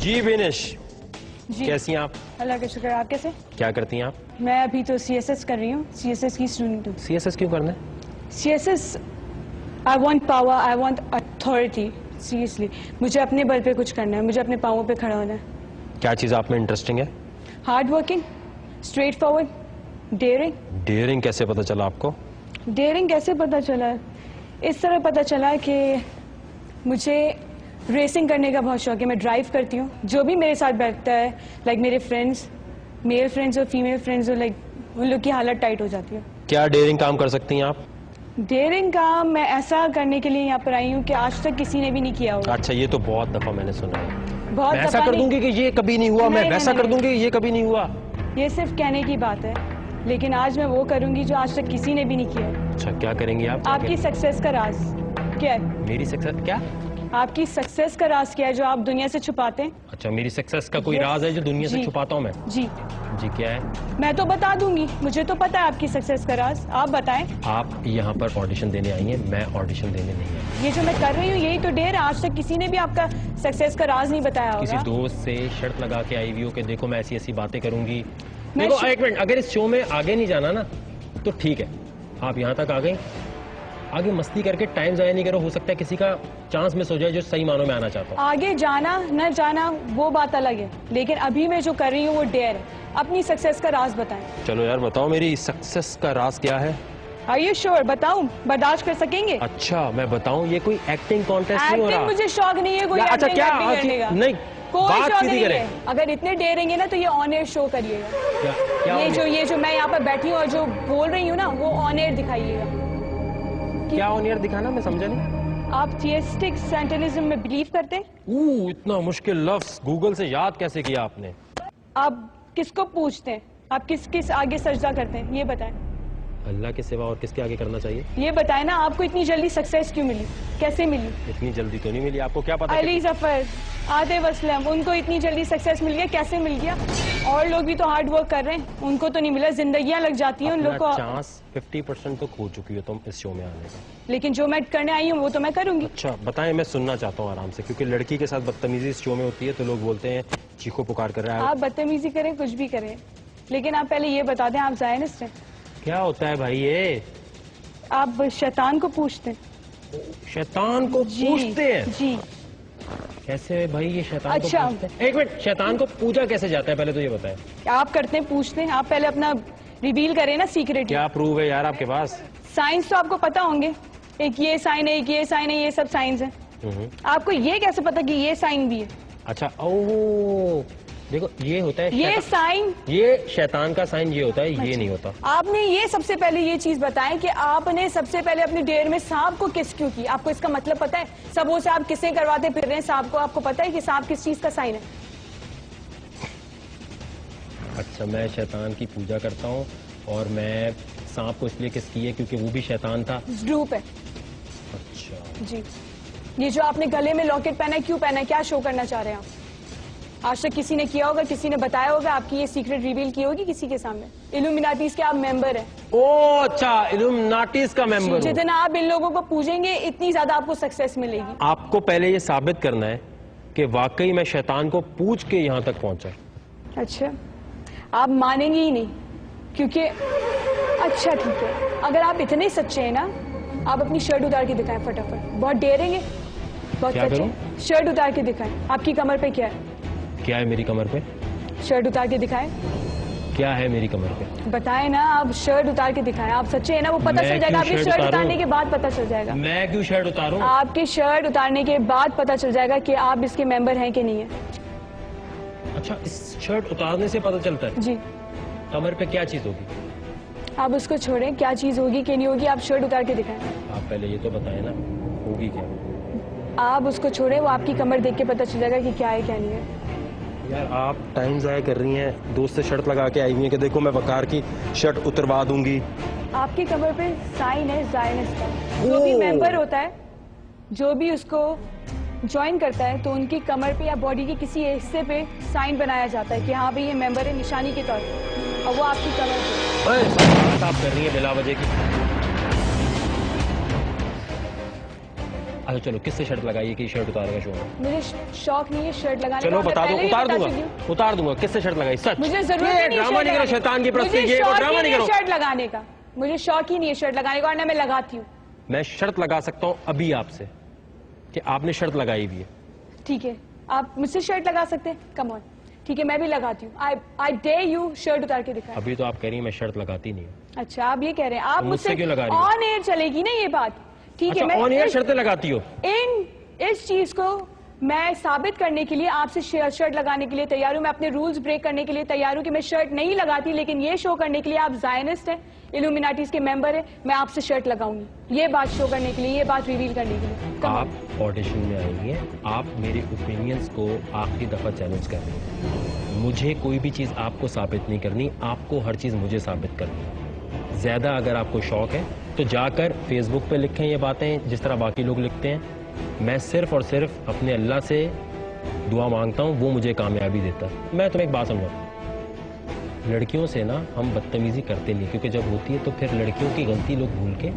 जी बेनिश, जी कैसी हैं आप? अल्लाह का शुक्र। आप कैसे? क्या करती हैं आप? मैं अभी तो CSS कर रही हूँ, CSS की स्टूडेंट हूँ। CSS क्यों करना है? CSS I want power, I want authority. Seriously मुझे अपने बल पे कुछ करना है, मुझे अपने पाँवों पे खड़ा होना है। क्या चीज़ आप में इंटरेस्टिंग है? Hard working, straightforward, daring. Daring कैसे पता चला आपको? डेयरिंग कैसे पता चला? इस तरह पता चला कि मुझे रेसिंग करने का बहुत शौक है। मैं ड्राइव करती हूँ, जो भी मेरे साथ बैठता है, लाइक मेरे फ्रेंड्स, मेल फ्रेंड्स और फीमेल फ्रेंड्स, और लाइक उन लोग की हालत टाइट हो जाती है। क्या डेयरिंग काम कर सकती हैं आप? डेयरिंग काम मैं ऐसा करने के लिए यहाँ पर आई हूँ कि आज तक किसी ने भी नहीं किया होगा। अच्छा, ये तो बहुत दफा मैंने सुना है। बहुत मैं ऐसा दफा कर नहीं। दूंगी कि ये कभी नहीं हुआ, मैं नहीं, वैसा नहीं, कर दूंगी ये कभी नहीं हुआ। ये सिर्फ कहने की बात है, लेकिन आज मैं वो करूंगी जो आज तक किसी ने भी नहीं किया। अच्छा, क्या करेंगी आप? आपकी सक्सेस का राज क्या है? मेरी सक्सेस क्या? आपकी सक्सेस का राज क्या है जो आप दुनिया से छुपाते हैं? अच्छा, मेरी सक्सेस का कोई Yes. राज है जो दुनिया से जी। छुपाता हूँ मैं? जी जी, क्या है? मैं तो बता दूंगी, मुझे तो पता है आपकी सक्सेस का राज। आप बताएं। आप यहाँ पर ऑडिशन देने आई हैं, मैं ऑडिशन देने नहीं आया। ये जो मैं कर रही हूँ यही तो डेयर है। आज तक किसी ने भी आपका सक्सेस का राज नहीं बताया किसी होगा। दोस्त से शर्त लगा के आई हुई हो कि देखो मैं ऐसी ऐसी बातें करूंगी। मैं देखो एक मिनट, अगर इस शो में आगे नहीं जाना ना तो ठीक है, आप यहाँ तक आ गई, आगे मस्ती करके टाइम जाया नहीं करो। हो सकता है किसी का चांस मिस हो जाए जो सही मानों में आना चाहता हूँ। आगे जाना न जाना वो बात अलग है, लेकिन अभी मैं जो कर रही हूँ वो डेयर है। अपनी सक्सेस का राज बताएं। चलो यार बताओ, मेरी सक्सेस का राज क्या है? Are you sure? बताऊं? बर्दाश्त कर सकेंगे? अच्छा, मैं बताऊं, ये कोई एक्टिंग कॉन्टेस्ट नहीं हो एक्टिंग रहा। मुझे शौक नहीं है कोई अच्छा, एक्टिंग क्या करने का। नहीं, कोई बात शौक सीधी नहीं करें। है। अगर इतने डेरेंगे ना तो ये ऑन एयर शो करिएगा। क्या ये जो मैं यहाँ पर बैठी हूँ और जो बोल रही हूँ ना वो ऑन एयर दिखाइएगा। क्या ऑन एयर दिखाना? मैं समझा नहीं। आप थियस्टिक सेंटनिज्म में बिलीव करते हैं? इतना मुश्किल लफ्ज गूगल से याद कैसे किया आपने? आप किसको पूछते हैं? आप किस किस आगे सजदा करते हैं? ये बताएं। अल्लाह के सिवा और किसके आगे करना चाहिए? ये बताएं ना, आपको इतनी जल्दी सक्सेस क्यों मिली? कैसे मिली? इतनी जल्दी तो नहीं मिली, आपको क्या पता? अली जफर, आतिफ असलम, उनको इतनी जल्दी सक्सेस मिल गया, कैसे मिल गया? और लोग भी तो हार्ड वर्क कर रहे हैं, उनको तो नहीं मिला। जिंदगियां लग जाती हैं उन लोग को। चांस 50% तो खो चुकी हो तुम इस शो में आने का। लेकिन जो मैं करने आई हूँ वो तो मैं करूंगी। अच्छा बताएं, मैं सुनना चाहता हूँ आराम से, क्योंकि लड़की के साथ बदतमीजी इस शो में होती है तो लोग बोलते हैं चीखो पुकार कर रहा है। आप बदतमीजी करें, कुछ भी करें, लेकिन आप पहले ये बता दें आप ज़ायनिस्ट हैं? क्या होता है भाई ये? आप शैतान को पूछते हैं? शैतान को पूछते हैं? जी। कैसे भाई ये शैतान अच्छा। को पूछते हैं? एक मिनट, शैतान को पूजा कैसे जाता है पहले तो ये बताएं। आप करते हैं, पूछते हैं? आप पहले अपना रिवील करें ना सीक्रेट। क्या प्रूव है यार आपके पास? साइंस तो आपको पता होंगे, एक ये साइन है, एक ये साइन है, ये सब साइंस है। आपको ये कैसे पता कि ये साइन भी है? अच्छा, ओ देखो ये होता है ये साइन, ये शैतान का साइन ये होता है, ये नहीं होता। आपने ये सबसे पहले ये चीज बताएं कि आपने सबसे पहले अपनी डेयर में सांप को किस क्यों की? आपको इसका मतलब पता है? सबों से आप किसे करवाते फिर रहे हैं सांप को? आपको पता है कि सांप किस चीज का साइन है? अच्छा, मैं शैतान की पूजा करता हूँ और मैं सांप को इसलिए किस की है क्योंकि वो भी शैतान था। ड्रूप है। अच्छा जी। ये जो आपने गले में लॉकेट पहना है, क्यों पहना है? क्या शो करना चाह रहे हैं आप? आज तक किसी ने किया होगा, किसी ने बताया होगा, आपकी ये सीक्रेट रिवील की होगी किसी के सामने? इल्यूमिनाटीज के आप मेंबर हैं। ओ अच्छा, इल्यूमिनाटीज का मेंबर हूँ। जितना आप इन लोगों को पूजेंगे इतनी ज्यादा आपको सक्सेस मिलेगी। आपको पहले ये साबित करना है कि वाकई मैं शैतान को पूछ के यहाँ तक पहुंचा। अच्छा, आप मानेंगे ही नहीं क्योंकि अच्छा ठीक है, अगर आप इतने सच्चे हैं ना, आप अपनी शर्ट उतार के दिखाएं फटाफट। बहुत डेरेंगे, बहुत क्या सच्चे। शर्ट उतार के दिखाएं। आपकी कमर पे क्या है? क्या है मेरी कमर पे? शर्ट उतार के दिखाएं। क्या है मेरी कमर पे? बताएं ना, आप शर्ट उतार के दिखाएं। आप सच्चे हैं ना, वो पता मैं चल जाएगा। क्यों आपकी शर्ट शर्ट उतारूं? उतारने के बाद पता चल जाएगा। मैं क्यों शर्ट उतारूं? आपकी शर्ट उतारने के बाद पता चल जाएगा कि आप इसके मेंबर हैं कि नहीं है। अच्छा, इस शर्ट उतारने से पता चलता है? जी। कमर पे क्या चीज होगी? आप उसको छोड़ें, क्या चीज होगी कि नहीं होगी, आप शर्ट उतार के दिखाएं। आप पहले ये तो बताएं ना, होगी क्या? आप उसको छोड़ें, वो आपकी कमर देख के पता चल जाएगा कि क्या है क्या नहीं है। यार आप टाइम ज़ाया कर रही हैं, दोस्त से शर्त लगा के आई हुई हैं कि देखो मैं वकार की शर्ट उतरवा दूंगी। आपकी कमर पे साइन है ज़ायनिस्ट का। जो भी मेंबर होता है, जो भी उसको ज्वाइन करता है, तो उनकी कमर पे या बॉडी के किसी हिस्से पे साइन बनाया जाता है कि हाँ भाई ये मेंबर है, निशानी के तौर पे, और वो आपकी कमर पे। आप कर रही हैं बिला वजह की। तो चलो किससे शर्त लगाइए कि शर्ट उतारेगा शो में? मुझे शौक नहीं है शर्ट लगाने चलो का, बता मैं दो, पहले ही उतार बता दूंगा, चुकी हूँ। उतार दूंगा। किससे शर्त लगाई? सच मुझे जरूरत ये ही नहीं ड्रामा नहीं करो, शर्ट शैतान की प्रस्ती, मुझे ये वो शौक ड्रामा ही नहीं है करो। शर्ट लगाने का, मुझे शौक ही नहीं है शर्ट लगाने का और ना मैं लगाती हूँ। मैं शर्त लगा सकता हूँ अभी आपसे कि आपने शर्त लगाई भी है। ठीक है, आप मुझसे शर्ट लगा सकते हैं, कम ऑन। ठीक है, मैं भी लगाती हूँ। आई डेयर यू शर्ट उतार के दिखाएं। अभी तो आप कह रही हैं मैं शर्त लगाती नहीं हूँ। अच्छा, आप ये कह रहे हैं, आप तो मुझसे मुझसे क्यों लगा रही हो? ऑन एयर चलेगी ना ये बात? ठीक है, अच्छा, ऑन मैं एयर शर्तें लगाती हो? इस चीज को मैं साबित करने के लिए आपसे शर्ट लगाने के लिए तैयार हूँ। मैं अपने रूल्स ब्रेक करने के लिए तैयार हूँ कि मैं शर्ट नहीं लगाती, लेकिन ये शो करने के लिए आप जायनिस्ट हैं, इल्यूमिनाटीज के मेंबर हैं, मैं आपसे शर्ट लगाऊंगी ये बात शो करने के लिए, ये बात रिवील करने के लिए। Come on. आप ऑडिशन में आएंगे, आप मेरे ओपिनियंस को आखिरी दफा चैलेंज कर रहे हैं। मुझे कोई भी चीज आपको साबित नहीं करनी, आपको हर चीज मुझे साबित करनी है। ज्यादा अगर आपको शौक है तो जाकर फेसबुक पे लिखें ये बातें जिस तरह बाकी लोग लिखते हैं। मैं सिर्फ और सिर्फ अपने अल्लाह से दुआ मांगता हूँ, वो मुझे कामयाबी देता है। मैं तुम्हें एक बात समझाऊँ, लड़कियों से ना हम बदतमीजी करते नहीं, क्योंकि जब होती है तो फिर लड़कियों की गलती लोग भूल के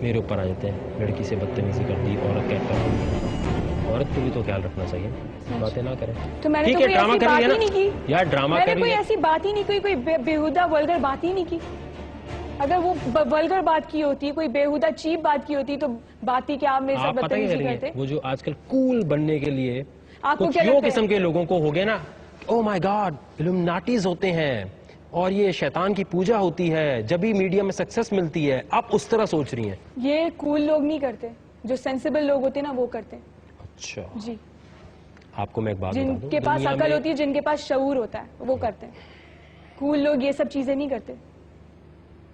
मेरे ऊपर आ जाते हैं। लड़की से बदतमीजी कर दी, औरत कहता है, औरत को भी तो ख्याल रखना चाहिए, बातें ना करें। तो मैंने ठीक तो है, कोई ड्रामा ऐसी कर बात लिया ही नहीं ना की यार, ड्रामा मैंने कर कोई लिया। ऐसी बात ही नहीं, कोई बेहुदा वल्गर बात ही नहीं की। अगर वो वल्गर बात की होती, कोई बेहुदा चीप बात की होती तो बात ही क्या आप मेरे साथ आप पता क्या बदतमीजी करेंगे, करते? वो जो आजकल कूल बनने के लिए आपको कुछ क्या यो लगता है? किस्म के लोगों को हो गए ना, ओ माय गॉड इल्यूमिनाटीज होते हैं और ये शैतान की पूजा होती है, जब भी मीडिया में सक्सेस मिलती है, आप उस तरह सोच रही हैं। ये कूल लोग नहीं करते, जो सेंसिबल लोग होते हैं ना वो करते हैं। अच्छा, जी, आपको मैं एक बात बता दूं, जिनके पास दुनिया अकल में- होती है, जिनके पास शऊर होता है, वो करते हैं। कूल लोग ये सब चीजें नहीं करते।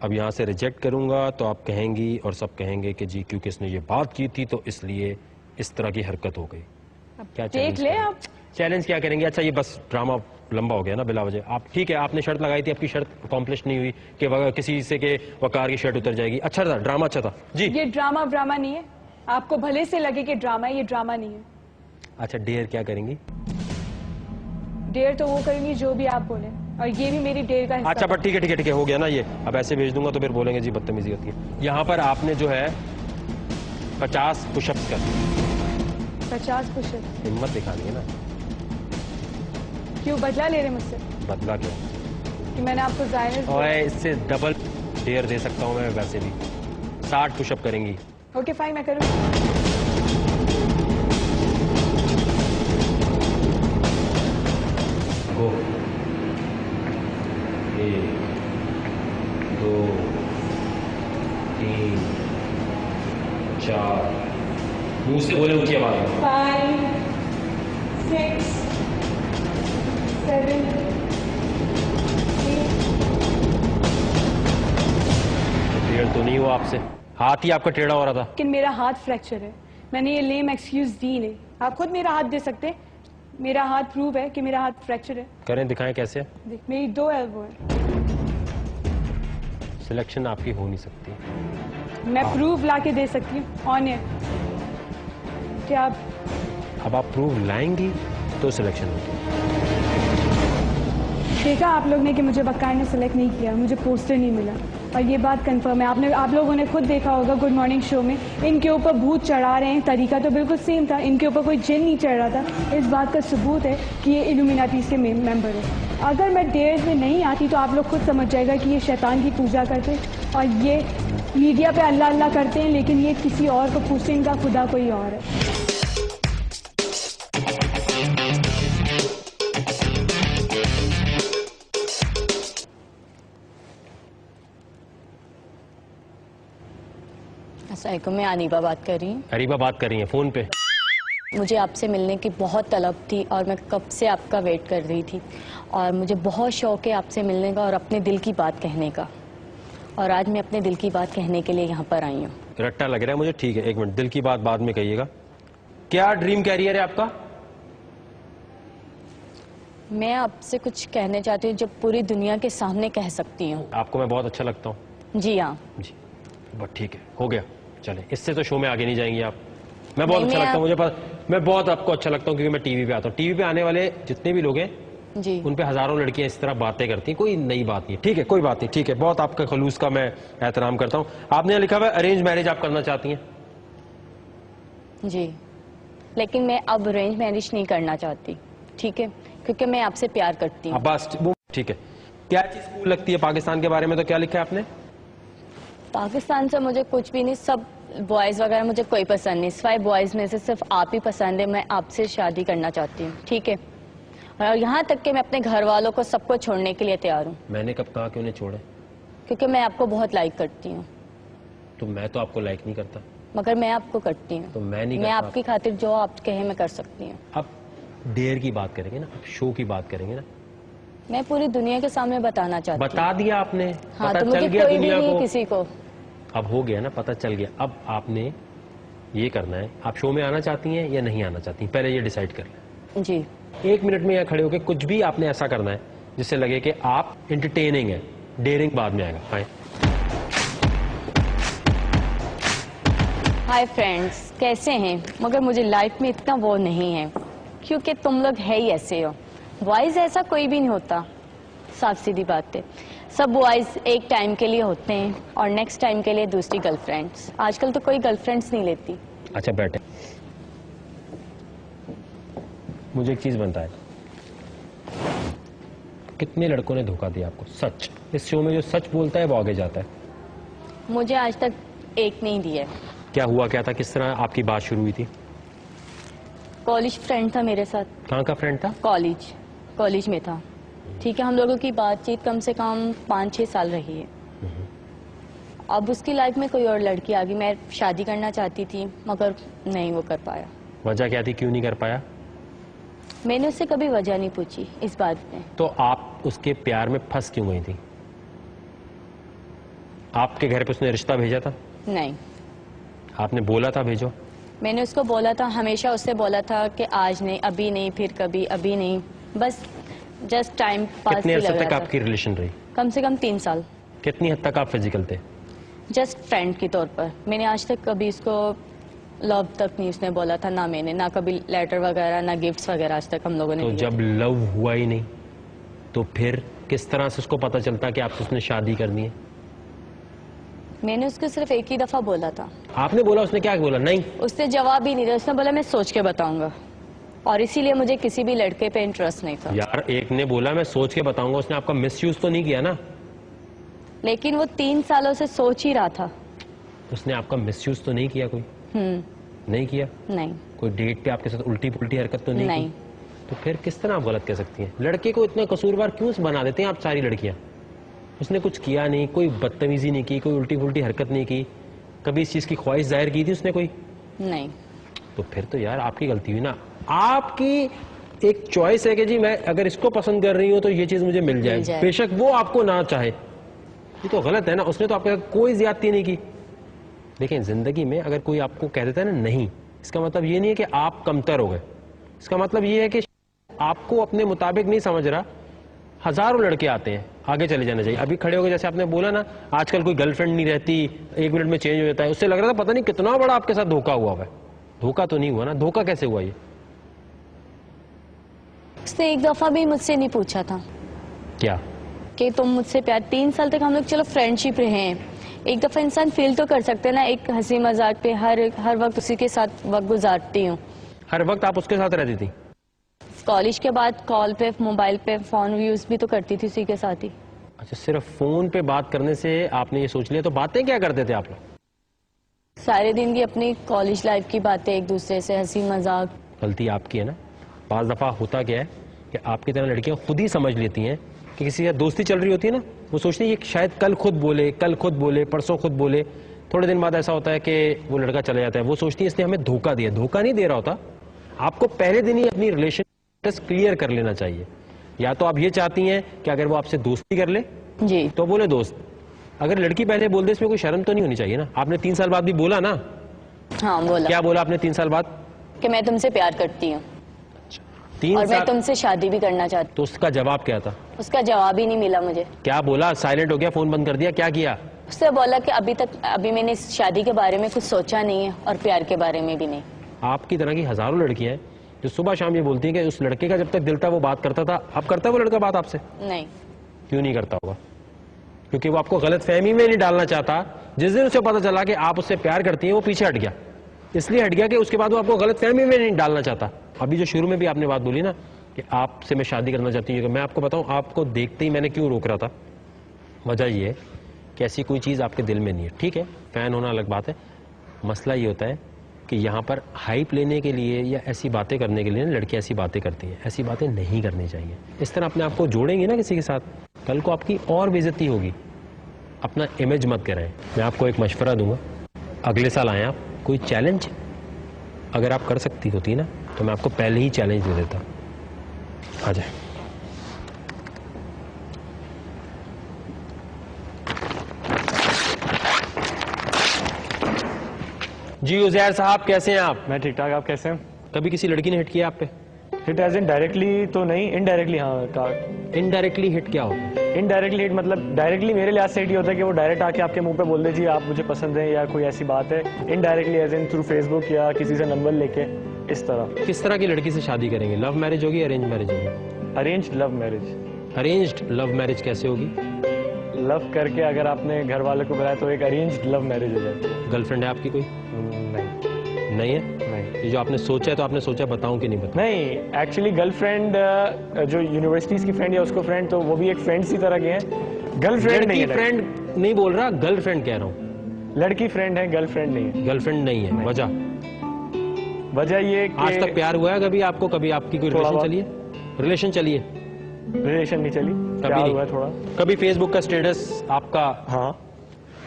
अब यहाँ से रिजेक्ट करूंगा तो आप कहेंगी और सब कहेंगे कि जी क्योंकि इसने ये बात की थी तो इसलिए इस तरह की हरकत हो गई। अब क्या देख challenge ले करेंगे? आप। चैलेंज क्या करेंगे? अच्छा, ये बस ड्रामा लंबा हो गया ना बिला वजह। आप ठीक है, आपने शर्त लगाई थी, आपकी शर्त अकॉम्प्लिश नहीं हुई कि किसी से के वकार की शर्ट उतर जाएगी। अच्छा था, ड्रामा अच्छा था जी। ये ड्रामा नहीं है, आपको भले से लगे कि ड्रामा है, ये ड्रामा नहीं है। अच्छा, डेयर क्या करेंगी? डेयर तो वो करेंगी जो भी आप बोले, और ये भी मेरी डेयर का हिस्सा अच्छा, पर ठीक है हो गया ना ये। अब ऐसे भेज दूंगा तो फिर बोलेंगे जी बदतमीजी होती है। यहाँ पर आपने जो है 50 पुशअप्स कर, 50 पुशअप। हिम्मत दिखानी है ना। क्यों बदला ले रहे मुझसे बदला क्या? कि मैंने आपको जायनिस्ट और इससे डबल डेयर दे सकता हूँ मैं वैसे भी। 60 पुशअप करेंगी। ओके फाइन, मैं करूँ। गो। 1 2 3 4, मुंह से बोले ऊंची आवाज में। 5 6 7 डेयर तो नहीं हुआ आपसे, हाथ ही आपका टेढ़ा हो रहा था। लेकिन मेरा हाथ फ्रैक्चर है, मैंने ये लेम एक्सक्यूज दी नहीं। आप खुद मेरा हाथ दे सकते हैं, मेरा हाथ प्रूव है कि मेरा हाथ फ्रैक्चर है। करें, दिखाएं कैसे। देख, मेरी 2 एल्बो है, सिलेक्शन आपकी हो नहीं सकती। मैं प्रूफ ला के दे सकती हूँ ऑन एयर। क्या आप अब आप प्रूफ लाएंगी तो सिलेक्शन होगी। देखा आप लोग ने कि मुझे बक्कार ने सेलेक्ट नहीं किया, मुझे पोस्टर नहीं मिला, और ये बात कंफर्म है। आप लोगों ने खुद देखा होगा गुड मॉर्निंग शो में, इनके ऊपर भूत चढ़ा रहे हैं, तरीका तो बिल्कुल सेम था, इनके ऊपर कोई जिन नहीं चढ़ रहा था। इस बात का सबूत है कि ये इल्यूमिनाटीज के मेंबर है। अगर मैं डेयर्स में नहीं आती तो आप लोग खुद समझ जाएगा कि ये शैतान की पूजा करते और ये मीडिया पे अल्लाह अल्लाह करते हैं, लेकिन ये किसी और को पूछते, इनका खुदा कोई और है। अस्सलामुअलैकुम, मैं अनीबा बात कर रही हूँ। अरीबा बात कर रही हैं फोन पे। मुझे आपसे मिलने की बहुत तलब थी और मैं कब से आपका वेट कर रही थी, और मुझे बहुत शौक है आपसे मिलने का और अपने दिल की बात कहने का, और आज मैं अपने दिल की बात कहने के लिए यहाँ पर आई हूँ। रट्टा लग रहा है मुझे। ठीक है, एक मिनट, दिल की बात बाद में कहिएगा। क्या ड्रीम कैरियर है आपका? मैं आपसे कुछ कहने चाहती हूँ जो पूरी दुनिया के सामने कह सकती हूँ। आपको मैं बहुत अच्छा लगता हूँ जी हाँ। जी, बस ठीक है, हो गया। चले, इससे तो शो में आगे नहीं जाएंगी आप। मैं बहुत नहीं, अच्छा मैं लगता हूँ, मुझे पता, मैं बहुत आपको अच्छा लगता हूँ क्योंकि मैं टीवी पे आता हूँ। टीवी पे आने वाले जितने भी लोग हैं जी, उन पे हजारों लड़कियां इस तरह बातें करती हैं, कोई नई बात नहीं है। ठीक है, कोई बात नहीं, ठीक है, बहुत आपका खलूस का मैं एहतराम करता हूँ। आपने लिखा हुआ है अरेंज मैरिज आप करना चाहती हैं। जी, लेकिन मैं अब अरेंज मैरिज नहीं करना चाहती, ठीक है, क्योंकि मैं आपसे प्यार करती हूँ। बस वो ठीक है। क्या चीज कूल लगती है पाकिस्तान के बारे में? तो क्या लिखा है आपने? पाकिस्तान से मुझे कुछ भी नहीं, सब बॉयज वगैरह मुझे कोई पसंद नहीं, सिवाय बॉयज में से सिर्फ आप ही पसंद है। मैं आपसे शादी करना चाहती हूँ, ठीक है, और यहाँ तक कि मैं अपने घर वालों को सबको छोड़ने के लिए तैयार हूँ। मैंने कब कहा कि उन्हें छोड़े? क्योंकि मैं आपको बहुत लाइक करती हूँ। तो मैं तो आपको लाइक नहीं करता। मगर मैं आपको करती हूँ, तो मैं नहीं मैं करता। आपकी खातिर जो आप कहे मैं कर सकती हूँ। अब डेयर की बात करेंगे ना, अब शो की बात करेंगे ना। मैं पूरी दुनिया के सामने बताना चाहती हूँ। बता दिया आपने, हाँ, पता तो चल मुझे गया कोई भी दुनिया नहीं को। किसी को। अब हो गया ना, पता चल गया। अब आपने ये करना है, आप शो में आना चाहती हैं या नहीं आना चाहती, पहले ये डिसाइड कर लें। जी, 1 मिनट में यहाँ खड़े होकर कुछ भी आपने ऐसा करना है जिससे लगे कि आप एंटरटेनिंग है। डेयरिंग बाद में आएगा। हाय हाय फ्रेंड्स, कैसे हैं? मगर मुझे लाइफ में इतना वो नहीं है, क्योंकि तुम लोग है ही ऐसे हो। बॉयज ऐसा कोई भी नहीं होता, साफ सीधी बात है। सब बॉयज एक टाइम के लिए होते हैं और नेक्स्ट टाइम के लिए दूसरी गर्लफ्रेंड्स। आजकल तो कोई गर्लफ्रेंड्स नहीं लेती। अच्छा बैठे, मुझे एक चीज बनता है, कितने लड़कों ने धोखा दिया आपको? सच, इस शो में जो सच बोलता है वो आगे जाता है। मुझे आज तक एक नहीं दिया। क्या हुआ, क्या था, किस तरह आपकी बात शुरू हुई थी? कॉलेज फ्रेंड था मेरे साथ। कहाँ का फ्रेंड था? कॉलेज में था, ठीक है। हम लोगों की बातचीत कम से कम 5-6 साल रही है। अब उसकी लाइफ में कोई और लड़की आ गई। मैं शादी करना चाहती थी मगर नहीं वो कर पाया। वजह क्या थी, क्यों नहीं कर पाया? मैंने उससे कभी वजह नहीं पूछी इस बात में। तो आप उसके प्यार में फंस क्यों गई थी? आपके घर पे उसने रिश्ता भेजा था? नहीं, आपने बोला था भेजो? मैंने उसको बोला था, हमेशा उससे बोला था कि आज नहीं, अभी नहीं, फिर कभी, अभी नहीं, बस जस्ट टाइम पास कितने ही अर्से लग तक रहा था। आपकी रिलेशन रही? कम से कम 3 साल। कितनी हद तक आप फिजिकल थे? जस्ट फ्रेंड के तौर पर। मैंने आज तक कभी इसको लव तक नहीं उसने बोला था, ना मैंने, ना कभी लेटर वगैरह, ना गिफ्ट्स वगैरह आज तक हम लोगों ने तो दिए। जब लव हुआ ही नहीं तो फिर किस तरह से उसको पता चलता कि आपसे उसने शादी करनी है? मैंने उसको सिर्फ एक ही दफा बोला था। आपने बोला, उसने क्या बोला? नहीं। उसने जवाब ही नहीं दिया। उसने बोला मैं सोच के बताऊंगा, और इसीलिए मुझे किसी भी लड़के पे इंटरेस्ट नहीं था। यार एक ने बोला मैं सोच के बताऊंगा, उसने आपका मिसयूज तो नहीं किया ना? लेकिन वो 3 सालों से सोच ही रहा था। उसने आपका मिसयूज तो नहीं किया? कोई नहीं किया? नहीं। कोई डेट पे आपके साथ उल्टी पुल्टी हरकत तो नहीं नहीं। की? तो फिर किस तरह आप गलत कह सकती हैं? लड़के को इतना कसूरवार क्यों बना देते हैं आप सारी लड़कियां? उसने कुछ किया नहीं, कोई बदतमीजी नहीं की, कोई उल्टी पुल्टी हरकत नहीं की, कभी इस चीज की ख्वाहिश जाहिर की थी उसने कोई? नहीं। तो फिर तो यार आपकी गलती हुई ना। आपकी एक चॉइस है कि जी मैं अगर इसको पसंद कर रही हूं तो ये चीज मुझे मिल जाए, बेशक वो आपको ना चाहे। ये तो गलत है ना। उसने तो आपके साथ कोई ज्यादती नहीं की। देखें, जिंदगी में अगर कोई आपको कह देता है ना नहीं, इसका मतलब ये नहीं है कि आप कमतर हो गए। इसका मतलब ये है कि आपको अपने मुताबिक नहीं समझ रहा। हजारों लड़के आते हैं, आगे चले जाना चाहिए। अभी खड़े हो गए, जैसे आपने बोला ना, आजकल कोई गर्लफ्रेंड नहीं रहती, 1 मिनट में चेंज हो जाता है। उससे लग रहा था पता नहीं कितना बड़ा आपके साथ धोखा हुआ है। धोखा तो नहीं हुआ ना? धोखा कैसे हुआ ये? उसने एक दफा भी मुझसे नहीं पूछा था क्या कि तुम मुझसे प्यार। 3 साल तक हम लोग चलो फ्रेंडशिप रहे हैं, एक दफा इंसान फील तो कर सकते हैं ना। एक हंसी मजाक पे हर वक्त उसी के साथ वक्त गुजारती हूँ। हर वक्त आप उसके साथ रहती थी? कॉलेज के बाद कॉल पे, मोबाइल पे फोन यूज भी तो करती थी उसी के साथ ही। अच्छा, सिर्फ फोन पे बात करने से आपने ये सोच लिया? तो बातें क्या करते थे आप लोग? सारे दिन की अपनी कॉलेज लाइफ की बातें, एक दूसरे से हंसी मजाक। गलती आपकी है ना। 5 दफा होता क्या है कि आपकी तरह लड़कियां खुद ही समझ लेती हैं कि किसी से दोस्ती चल रही होती है ना, वो सोचती है कि शायद कल खुद बोले, परसों खुद बोले। थोड़े दिन बाद ऐसा होता है कि वो लड़का चला जाता है। वो सोचती है इसने हमें धोखा दिया। धोखा नहीं दे रहा होता। आपको पहले दिन ही अपनी रिलेशन क्लियर कर लेना चाहिए। या तो आप ये चाहती हैं कि अगर वो आपसे दोस्ती कर ले जी तो बोले दोस्त। अगर लड़की पहले बोल दे, इसमें कोई शर्म तो नहीं होनी चाहिए ना? आपने 3 साल बाद भी बोला ना? हाँ बोला। क्या बोला आपने 3 साल बाद? कि मैं तुमसे प्यार करती हूँ 3 और मैं साल। तुमसे शादी भी करना चाहती तो उसका जवाब क्या था? हूँ। उसका जवाब ही नहीं मिला मुझे। क्या बोला? साइलेंट हो गया, फोन बंद कर दिया, क्या किया? उसने बोला कि अभी मैंने इस शादी के बारे में कुछ सोचा नहीं है और प्यार के बारे में भी नहीं। आपकी तरह की हजारों लड़कियां हैं जो सुबह शाम ये बोलती हैं कि उस लड़के का जब तक दिल था वो बात करता था। अब करता है वो लड़का बात आपसे? नहीं। क्यों नहीं करता होगा? क्योंकि वो आपको गलत फहमी में नहीं डालना चाहता। जिस दिन उसे पता चला कि आप उससे प्यार करती हैं वो पीछे हट गया। इसलिए हट गया कि उसके बाद वो आपको गलत फहमी में नहीं डालना चाहता। अभी जो शुरू में भी आपने बात बोली ना कि आपसे मैं शादी करना चाहती हूँ, मैं आपको बताऊँ आपको देखते ही मैंने क्यों रोक रहा था। वजह ये है कि ऐसी कोई चीज़ आपके दिल में नहीं है। ठीक है, फ़ैन होना अलग बात है, मसला ये होता है कि यहाँ पर हाइप लेने के लिए या ऐसी बातें करने के लिए ना लड़कियाँ ऐसी बातें करती हैं। ऐसी बातें नहीं करनी चाहिए। इस तरह अपने आप को जोड़ेंगे ना किसी के साथ, कल को आपकी और बेइज्जती होगी। अपना इमेज मत कराएं। मैं आपको एक मशवरा दूंगा, अगले साल आएँ आप, कोई चैलेंज अगर आप कर सकती होती ना तो मैं आपको पहले ही चैलेंज दे देता। आ जाए। जी उजैर साहब, कैसे हैं आप? मैं ठीक ठाक, आप कैसे हैं? कभी किसी लड़की ने हिट किया आप पे? हिट एज इन डायरेक्टली तो नहीं, इनडायरेक्टली हाँ। इनडायरेक्टली हिट क्या होता है? इनडायरेक्टली हिट मतलब डायरेक्टली मेरे लिहाज से हिट ही होता है कि वो डायरेक्ट आके आपके मुंह पे बोल दे जी आप मुझे पसंद है या कोई ऐसी बात है। Indirectly as in through Facebook या किसी से नंबर लेके, इस तरह। किस तरह की लड़की से शादी करेंगे? लव मैरिज होगी, अरेंज मैरिज होगी? Arranged love marriage. Arranged love marriage कैसे होगी? लव करके अगर आपने घर वालों को बुलाया तो एक अरेंज्ड लव मैरिज हो जाती है। गर्लफ्रेंड है आपकी कोई? नहीं है? नहीं। ये जो आपने सोचा है तो आपने सोचा बताऊं कि नहीं बताऊं? नहीं, एक्चुअली गर्लफ्रेंड जो यूनिवर्सिटीज की फ्रेंड या उसको फ्रेंड, तो वो भी एक फ्रेंड सी तरह के हैं। गर्लफ्रेंड नहीं है। फ्रेंड नहीं बोल रहा, गर्लफ्रेंड कह रहा हूँ। लड़की फ्रेंड है, गर्लफ्रेंड नहीं है। गर्लफ्रेंड नहीं है। वजह ये कि आज तक प्यार हुआ है कभी आपको? कभी आपकी कोई रिलेशन चली है? रिलेशन चली है? रिलेशन नहीं चली, प्यार हुआ है थोड़ा। कभी फेसबुक का स्टेटस आपका? हाँ,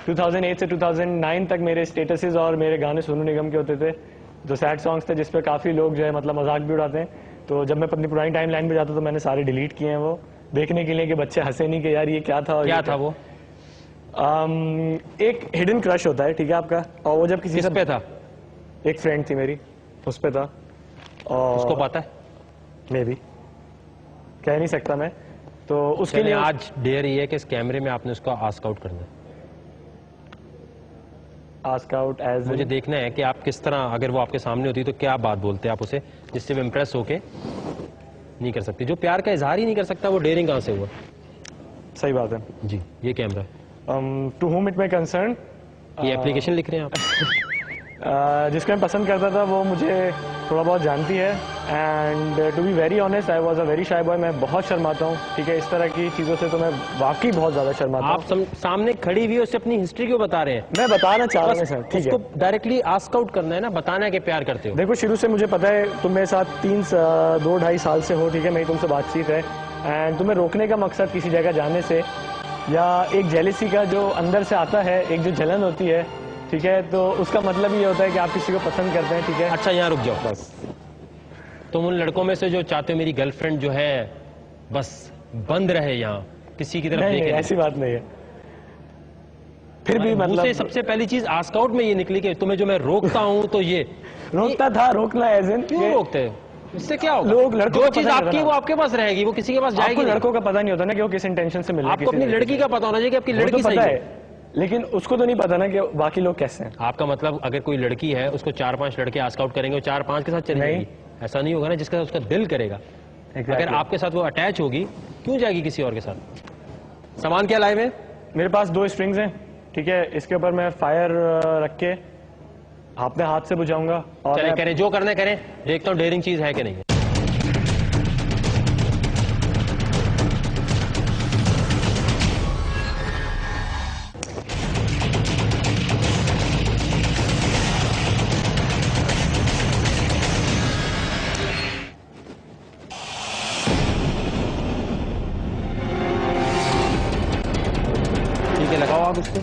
2008 से 2009 तक मेरे स्टेटसेस और मेरे गाने सोनू निगम के होते थे, जो सैड सॉन्ग्स थे जिसपे काफी लोग जो है मतलब मजाक भी उड़ाते हैं। तो जब मैं अपनी पुरानी टाइम लाइन पे जाता तो मैंने सारे डिलीट किए हैं वो, देखने के लिए कि बच्चे हंसे नहीं कि यार ये क्या था। क्या था वो? एक हिडन क्रश होता है, ठीक है आपका, और वो जब किसी किस पे था? एक फ्रेंड थी मेरी, उस पे था। और उसको पता है? मे बी, कह नहीं सकता मैं। तो उसके लिए आज डेयर ये है कि इस कैमरे में आपने उसको आस्क आउट करना है। आस्क आउट एज मुझे देखना है कि आप किस तरह, अगर वो आपके सामने होती तो क्या बात बोलते हैं आप उसे जिससे वो इम्प्रेस होके नहीं कर सकती। जो प्यार का इजहार ही नहीं कर सकता वो डेयरिंग कहाँ से हुआ? सही बात है जी। ये camera, to whom it may concern, ये एप्लीकेशन लिख रहे हैं आप? जिसको मैं पसंद करता था वो मुझे थोड़ा बहुत जानती है। And to be very honest, I was a very shy boy. मैं बहुत शर्माता हूँ, ठीक है, इस तरह की चीजों से तो मैं वाकई बहुत ज्यादा शर्माता हूँ। आप सामने खड़ी हुई उससे अपनी हिस्ट्री क्यों बता रहे हैं? मैं बताना चाह रहा हूँ सर, ठीक है। उसको डायरेक्टली आस्क आउट करना है ना, बताना है कि प्यार करते हो। देखो, शुरू से मुझे पता है तुम मेरे साथ 2-2.5 साल से हो, ठीक है, मेरी तुमसे बातचीत है। एंड तुम्हें रोकने का मकसद किसी जगह जाने से या एक जेलिसी का जो अंदर से आता है, एक जो जलन होती है, ठीक है, तो उसका मतलब ये होता है कि आप किसी को पसंद करते हैं, ठीक है। अच्छा, यहाँ रुक जाओ बस। तुम उन लड़कों में से जो चाहते हो मेरी गर्लफ्रेंड जो है बस बंद रहे यहाँ, किसी की तरफ नहीं, देखे? ऐसी बात नहीं है। फिर भी मतलब सबसे पहली चीज आस्क आउट में ये निकली कि तुम्हें जो मैं रोकता हूँ तो ये रोकता था, रोकना एज इन क्यों रोकते हो? इससे क्या होगा? लोग लड़कों जो को चीज पता नहीं आपकी होता वो आपके पास रहेगी, वो किसी के पास जाएगी आपको नहीं। लड़कों का पता नहीं होता ना कि वो किस इंटेंशन से मिल रहा है। आपको अपनी लड़की का पता होना चाहिए कि आपकी लड़की तो सही पता है, लेकिन उसको तो नहीं पता ना कि बाकी लोग कैसे हैं। आपका मतलब अगर कोई लड़की है उसको 4-5 लड़के आस्क आउट करेंगे, वो 4-5 के साथ चली जाएगी? ऐसा नहीं होगा ना, जिसके साथ उसका दिल करेगा। अगर आपके साथ वो अटैच होगी क्यों जाएगी किसी और के साथ? सामान क्या लाए हुए? मेरे पास 2 स्ट्रिंग्स हैं, ठीक है, इसके ऊपर मैं फायर रख के अपने हाथ से बुझाऊंगा। और चले करें, जो करना करें, देखता हूँ डेयरिंग चीज है कि नहीं है। लगाओ आप उसको,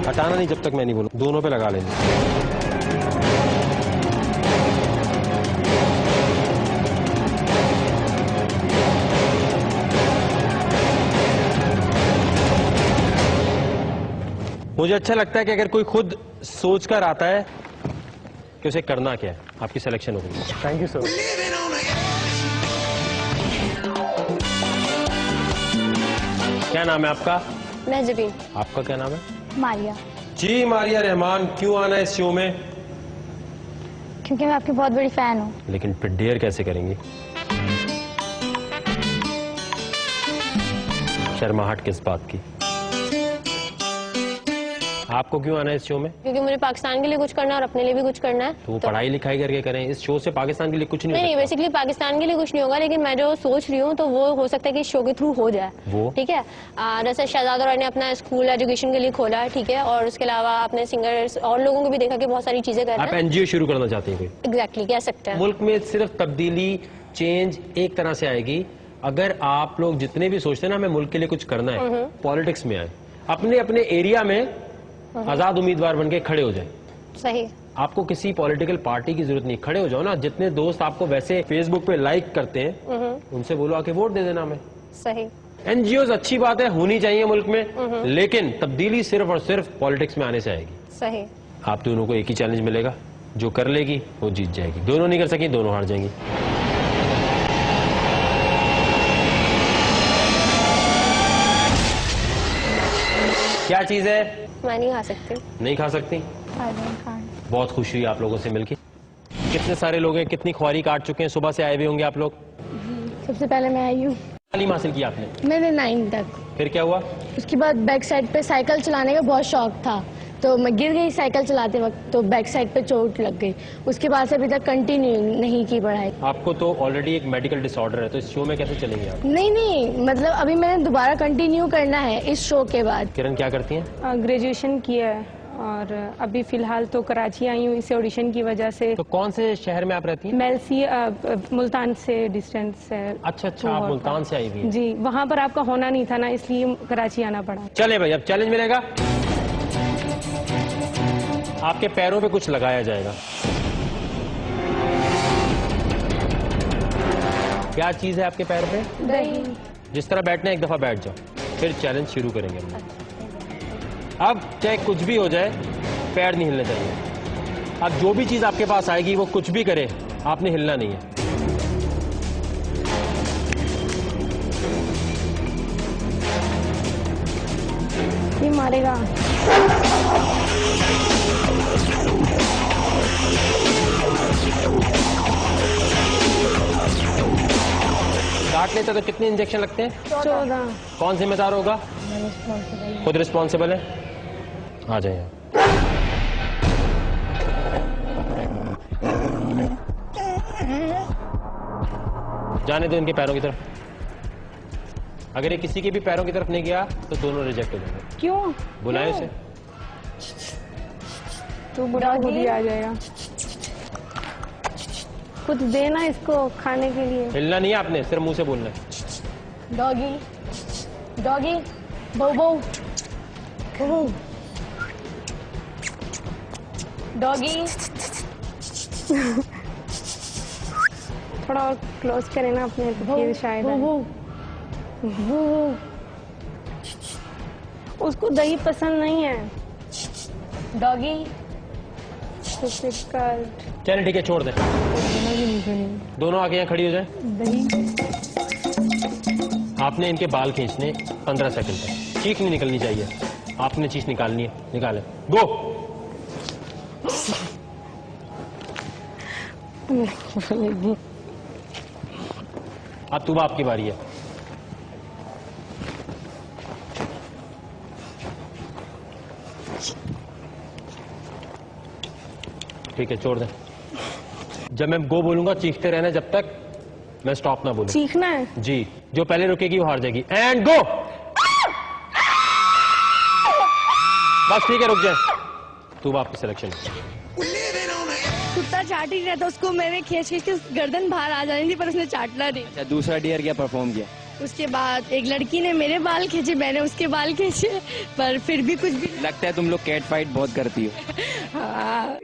हटाना नहीं जब तक मैं नहीं बोलूं, दोनों पे लगा लेना। मुझे अच्छा लगता है कि अगर कोई खुद सोचकर आता है कि उसे करना क्या है, आपकी सिलेक्शन हो गई। Thank you sir. क्या नाम है आपका? महजबीन। आपका क्या नाम है? मारिया। जी मारिया रहमान, क्यों आना है इस शो में? क्योंकि मैं आपकी बहुत बड़ी फैन हूँ। लेकिन फिर डेयर कैसे करेंगी? शर्माहट किस बात की? आपको क्यों आना है इस शो में? क्योंकि मुझे पाकिस्तान के लिए कुछ करना है और अपने लिए भी कुछ करना है। तो वो पढ़ाई लिखाई करके करें, इस शो से पाकिस्तान के लिए कुछ नहीं नहीं, हो सकता। बेसिकली पाकिस्तान के लिए कुछ नहीं होगा, लेकिन मैं जो सोच रही हूँ तो वो हो सकता है कि इस शो के थ्रू हो जाए। वो? ठीक है, जैसे शहजाद रॉय ने अपना स्कूल एजुकेशन के लिए खोला है, ठीक है, और उसके अलावा अपने सिंगर्स और लोगों को भी देखा कि बहुत सारी चीजें कर आप रहे हैं। एनजीओ शुरू करना चाहते हैं कोई? एग्जैक्टली, कह सकते हैं। मुल्क में सिर्फ तब्दीली, चेंज एक तरह से आएगी अगर आप लोग जितने भी सोचते हैं ना हमें मुल्क के लिए कुछ करना है, पॉलिटिक्स में आए, अपने अपने एरिया में आजाद उम्मीदवार बन के खड़े हो जाए। सही। आपको किसी पॉलिटिकल पार्टी की जरूरत नहीं, खड़े हो जाओ ना। जितने दोस्त आपको वैसे फेसबुक पे लाइक करते हैं उनसे बोलो आके वोट दे देना हमें। सही। एनजीओ अच्छी बात है, होनी चाहिए मुल्क में, लेकिन तब्दीली सिर्फ और सिर्फ पॉलिटिक्स में आने से आएगी। सही। आप दोनों को एक ही चैलेंज मिलेगा, जो कर लेगी वो जीत जाएगी, दोनों नहीं कर सकी दोनों हार जाएंगी। क्या चीज है? मैं नहीं खा सकती। नहीं खा सकती? बहुत खुशी हुई आप लोगों से मिलकर। कितने सारे लोग हैं, कितनी ख्वारी काट चुके हैं, सुबह से आए हुए होंगे आप लोग। सबसे पहले मैं आई हूँ। तालीम हासिल की आपने? मैंने 9 तक। फिर क्या हुआ? उसके बाद बैक साइड पे साइकिल चलाने का बहुत शौक था, तो मैं गिर गई साइकिल चलाते वक्त, तो बैक साइड पे चोट लग गई। उसके बाद से अभी तक कंटिन्यू नहीं की पढ़ाई। आपको तो ऑलरेडी एक मेडिकल डिसऑर्डर है, तो इस शो में कैसे चलेंगे आप? नहीं, मतलब अभी मैंने दोबारा कंटिन्यू करना है इस शो के बाद। किरण क्या करती हैं? ग्रेजुएशन किया है और अभी फिलहाल तो कराची आई हूँ इस ऑडिशन की वजह से। तो कौन से शहर में आप रहती हैं? मेलसी मुल्तान से डिस्टेंस है। अच्छा, आप मुल्तान से आई हुई हैं। जी, वहाँ पर आपका होना नहीं था ना, इसलिए कराची आना पड़ा। चले भाई, अब चैलेंज मिलेगा, आपके पैरों पे कुछ लगाया जाएगा। क्या चीज है आपके पैर पे? दही। जिस तरह बैठना है एक दफा बैठ जाओ, फिर चैलेंज शुरू करेंगे हम। अब चाहे कुछ भी हो जाए, पैर नहीं हिलने चाहिए। अब जो भी चीज आपके पास आएगी वो कुछ भी करे, आपने हिलना नहीं है। ये मारेगा। काट लेते तो कितने इंजेक्शन लगते हैं? 14। कौन जिम्मेदार होगा? खुद रिस्पॉन्सिबल है। आ जाइए। जाने दो इनके पैरों की तरफ। अगर ये किसी के भी पैरों की तरफ नहीं गया तो दोनों रिजेक्ट हो जाएंगे। क्यों? बुलाएं उसे। तू बुरा खुद ही आ जाएगा। कुछ देना इसको खाने के लिए। हिलना नहीं है आपने, सिर्फ मुंह से बोलना है। डॉगी, डॉगी, बो बो, बो, डॉगी। थोड़ा और क्लोज करें ना अपने, तो शायद उसको दही पसंद नहीं है। डॉगी। चलें ठीक है, छोड़ दे। दोनों आके यहाँ खड़ी हो जाए। दही। आपने इनके बाल खींचने 15 सेकंड तक, चीख नहीं निकलनी चाहिए। आपने चीख निकालनी है, निकाले। गो। अब तुम, आपकी बारी है। ठीक है, छोड़ दे। जब मैं गो बोलूंगा चीखते रहना जब तक मैं स्टॉप ना बोलूं। चीखना है जी, जो पहले रुकेगी वो हार जाएगी। And go. बस ठीक है, रुक जाए। तू आपकी सिलेक्शन। कुत्ता चाट ही रहता, उसको मैंने खींच खींच के गर्दन बाहर आ जानी थी, पर उसने चाटना नहीं। अच्छा, दूसरा डियर क्या परफॉर्म किया? उसके बाद एक लड़की ने मेरे बाल खींचे, मैंने उसके बाल खींचे, पर फिर भी कुछ भी। लगता है तुम लोग कैट फाइट बहुत करती हो। हाँ।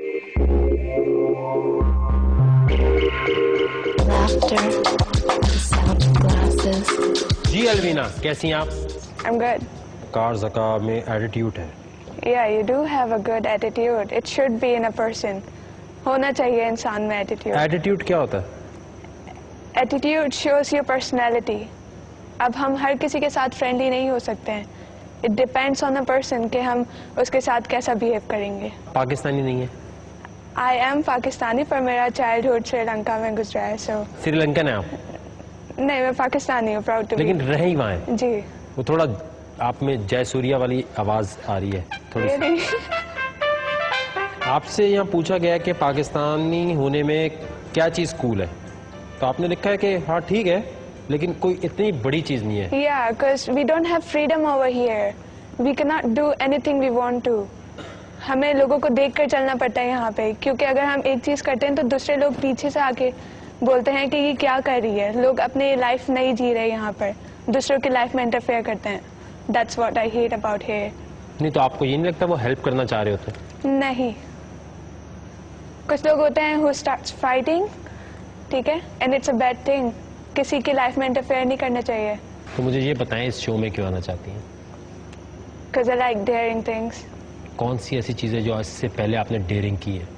जी अलवीना, कैसी हैं आप? I'm good. कार ज़का में एटीट्यूड है। Yeah, you do have a good attitude. It should be in a person. होना चाहिए इंसान में attitude. एटीट्यूड क्या होता है? Attitude shows your personality. अब हम हर किसी के साथ फ्रेंडली नहीं हो सकते हैं. It depends on a person कि हम उसके साथ कैसा behave करेंगे. पाकिस्तानी नहीं है? I am पाकिस्तानी, पर मेरा childhood श्रीलंका में गुजरा है, so श्रीलंकन है आप? नहीं, मैं पाकिस्तानी हूँ, proud to be. लेकिन रहे ही वहाँ हैं। जी, वो थोड़ा आप में जयसूर्या वाली आवाज आ रही है थोड़ी सी। आपसे यहाँ पूछा गया है कि पाकिस्तानी होने में क्या चीज कूल है, तो आपने लिखा है कि हाँ ठीक है, लेकिन कोई इतनी बड़ी चीज नहीं है। Yeah, because we don't have freedom over here. We cannot do anything we want to. हमें लोगों को देखकर चलना पड़ता है यहाँ पे, क्योंकि अगर हम एक चीज करते हैं तो दूसरे लोग पीछे से आके बोलते हैं कि ये क्या कर रही है। लोग अपनी लाइफ नहीं जी रहे यहाँ पर, दूसरों की लाइफ में इंटरफेयर करते हैं। That's what I hate about here. नहीं तो आपको ये नहीं लगता वो हेल्प करना चाह रहे होते? नहीं, कुछ लोग होते हैं who starts fighting, ठीक है, and it's a bad thing. किसी की लाइफ में इंटरफेयर नहीं करना चाहिए। तो मुझे ये बताएं इस शो में क्यों आना चाहती हैं? Because I like daring things. कौन सी ऐसी चीजें जो इससे पहले आपने डेयरिंग की है?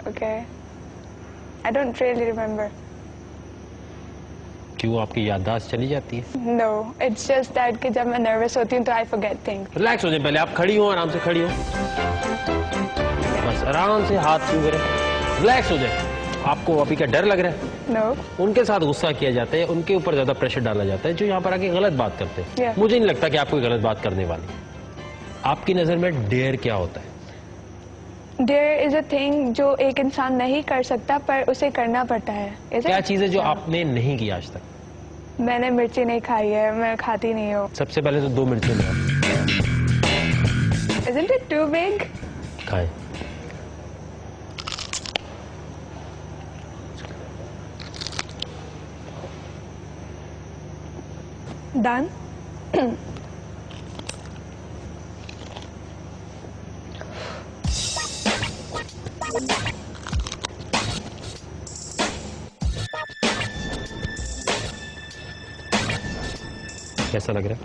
Okay. I don't really remember. क्यों आपकी याददाश्त चली जाती है? No, it's just that कि जब मैं नर्वस होती हूँ तो I forget things. रिलैक्स हो जाए, पहले आप खड़ी हो, आराम से खड़ी हो, बस आराम से हाथ छू करें, रिलैक्स हो जाए। आपको अभी क्या डर लग रहा है? No. उनके साथ गुस्सा किया जाता है, उनके ऊपर ज्यादा प्रेशर डाला जाता है जो यहाँ पर आके गलत बात करते हैं। Yeah. मुझे नहीं लगता कि आप कोई गलत बात करने वाली। आपकी नजर में डेयर क्या होता है? There is a thing जो एक इंसान नहीं कर सकता पर उसे करना पड़ता है। Is क्या it? चीज है जो आपने नहीं की आज तक? मैंने मिर्ची नहीं खाई है, मैं खाती नहीं हूँ। सबसे पहले तो 2 मिर्चें ले Isn't it too big? खाएं। Done? कैसा लग रहा है?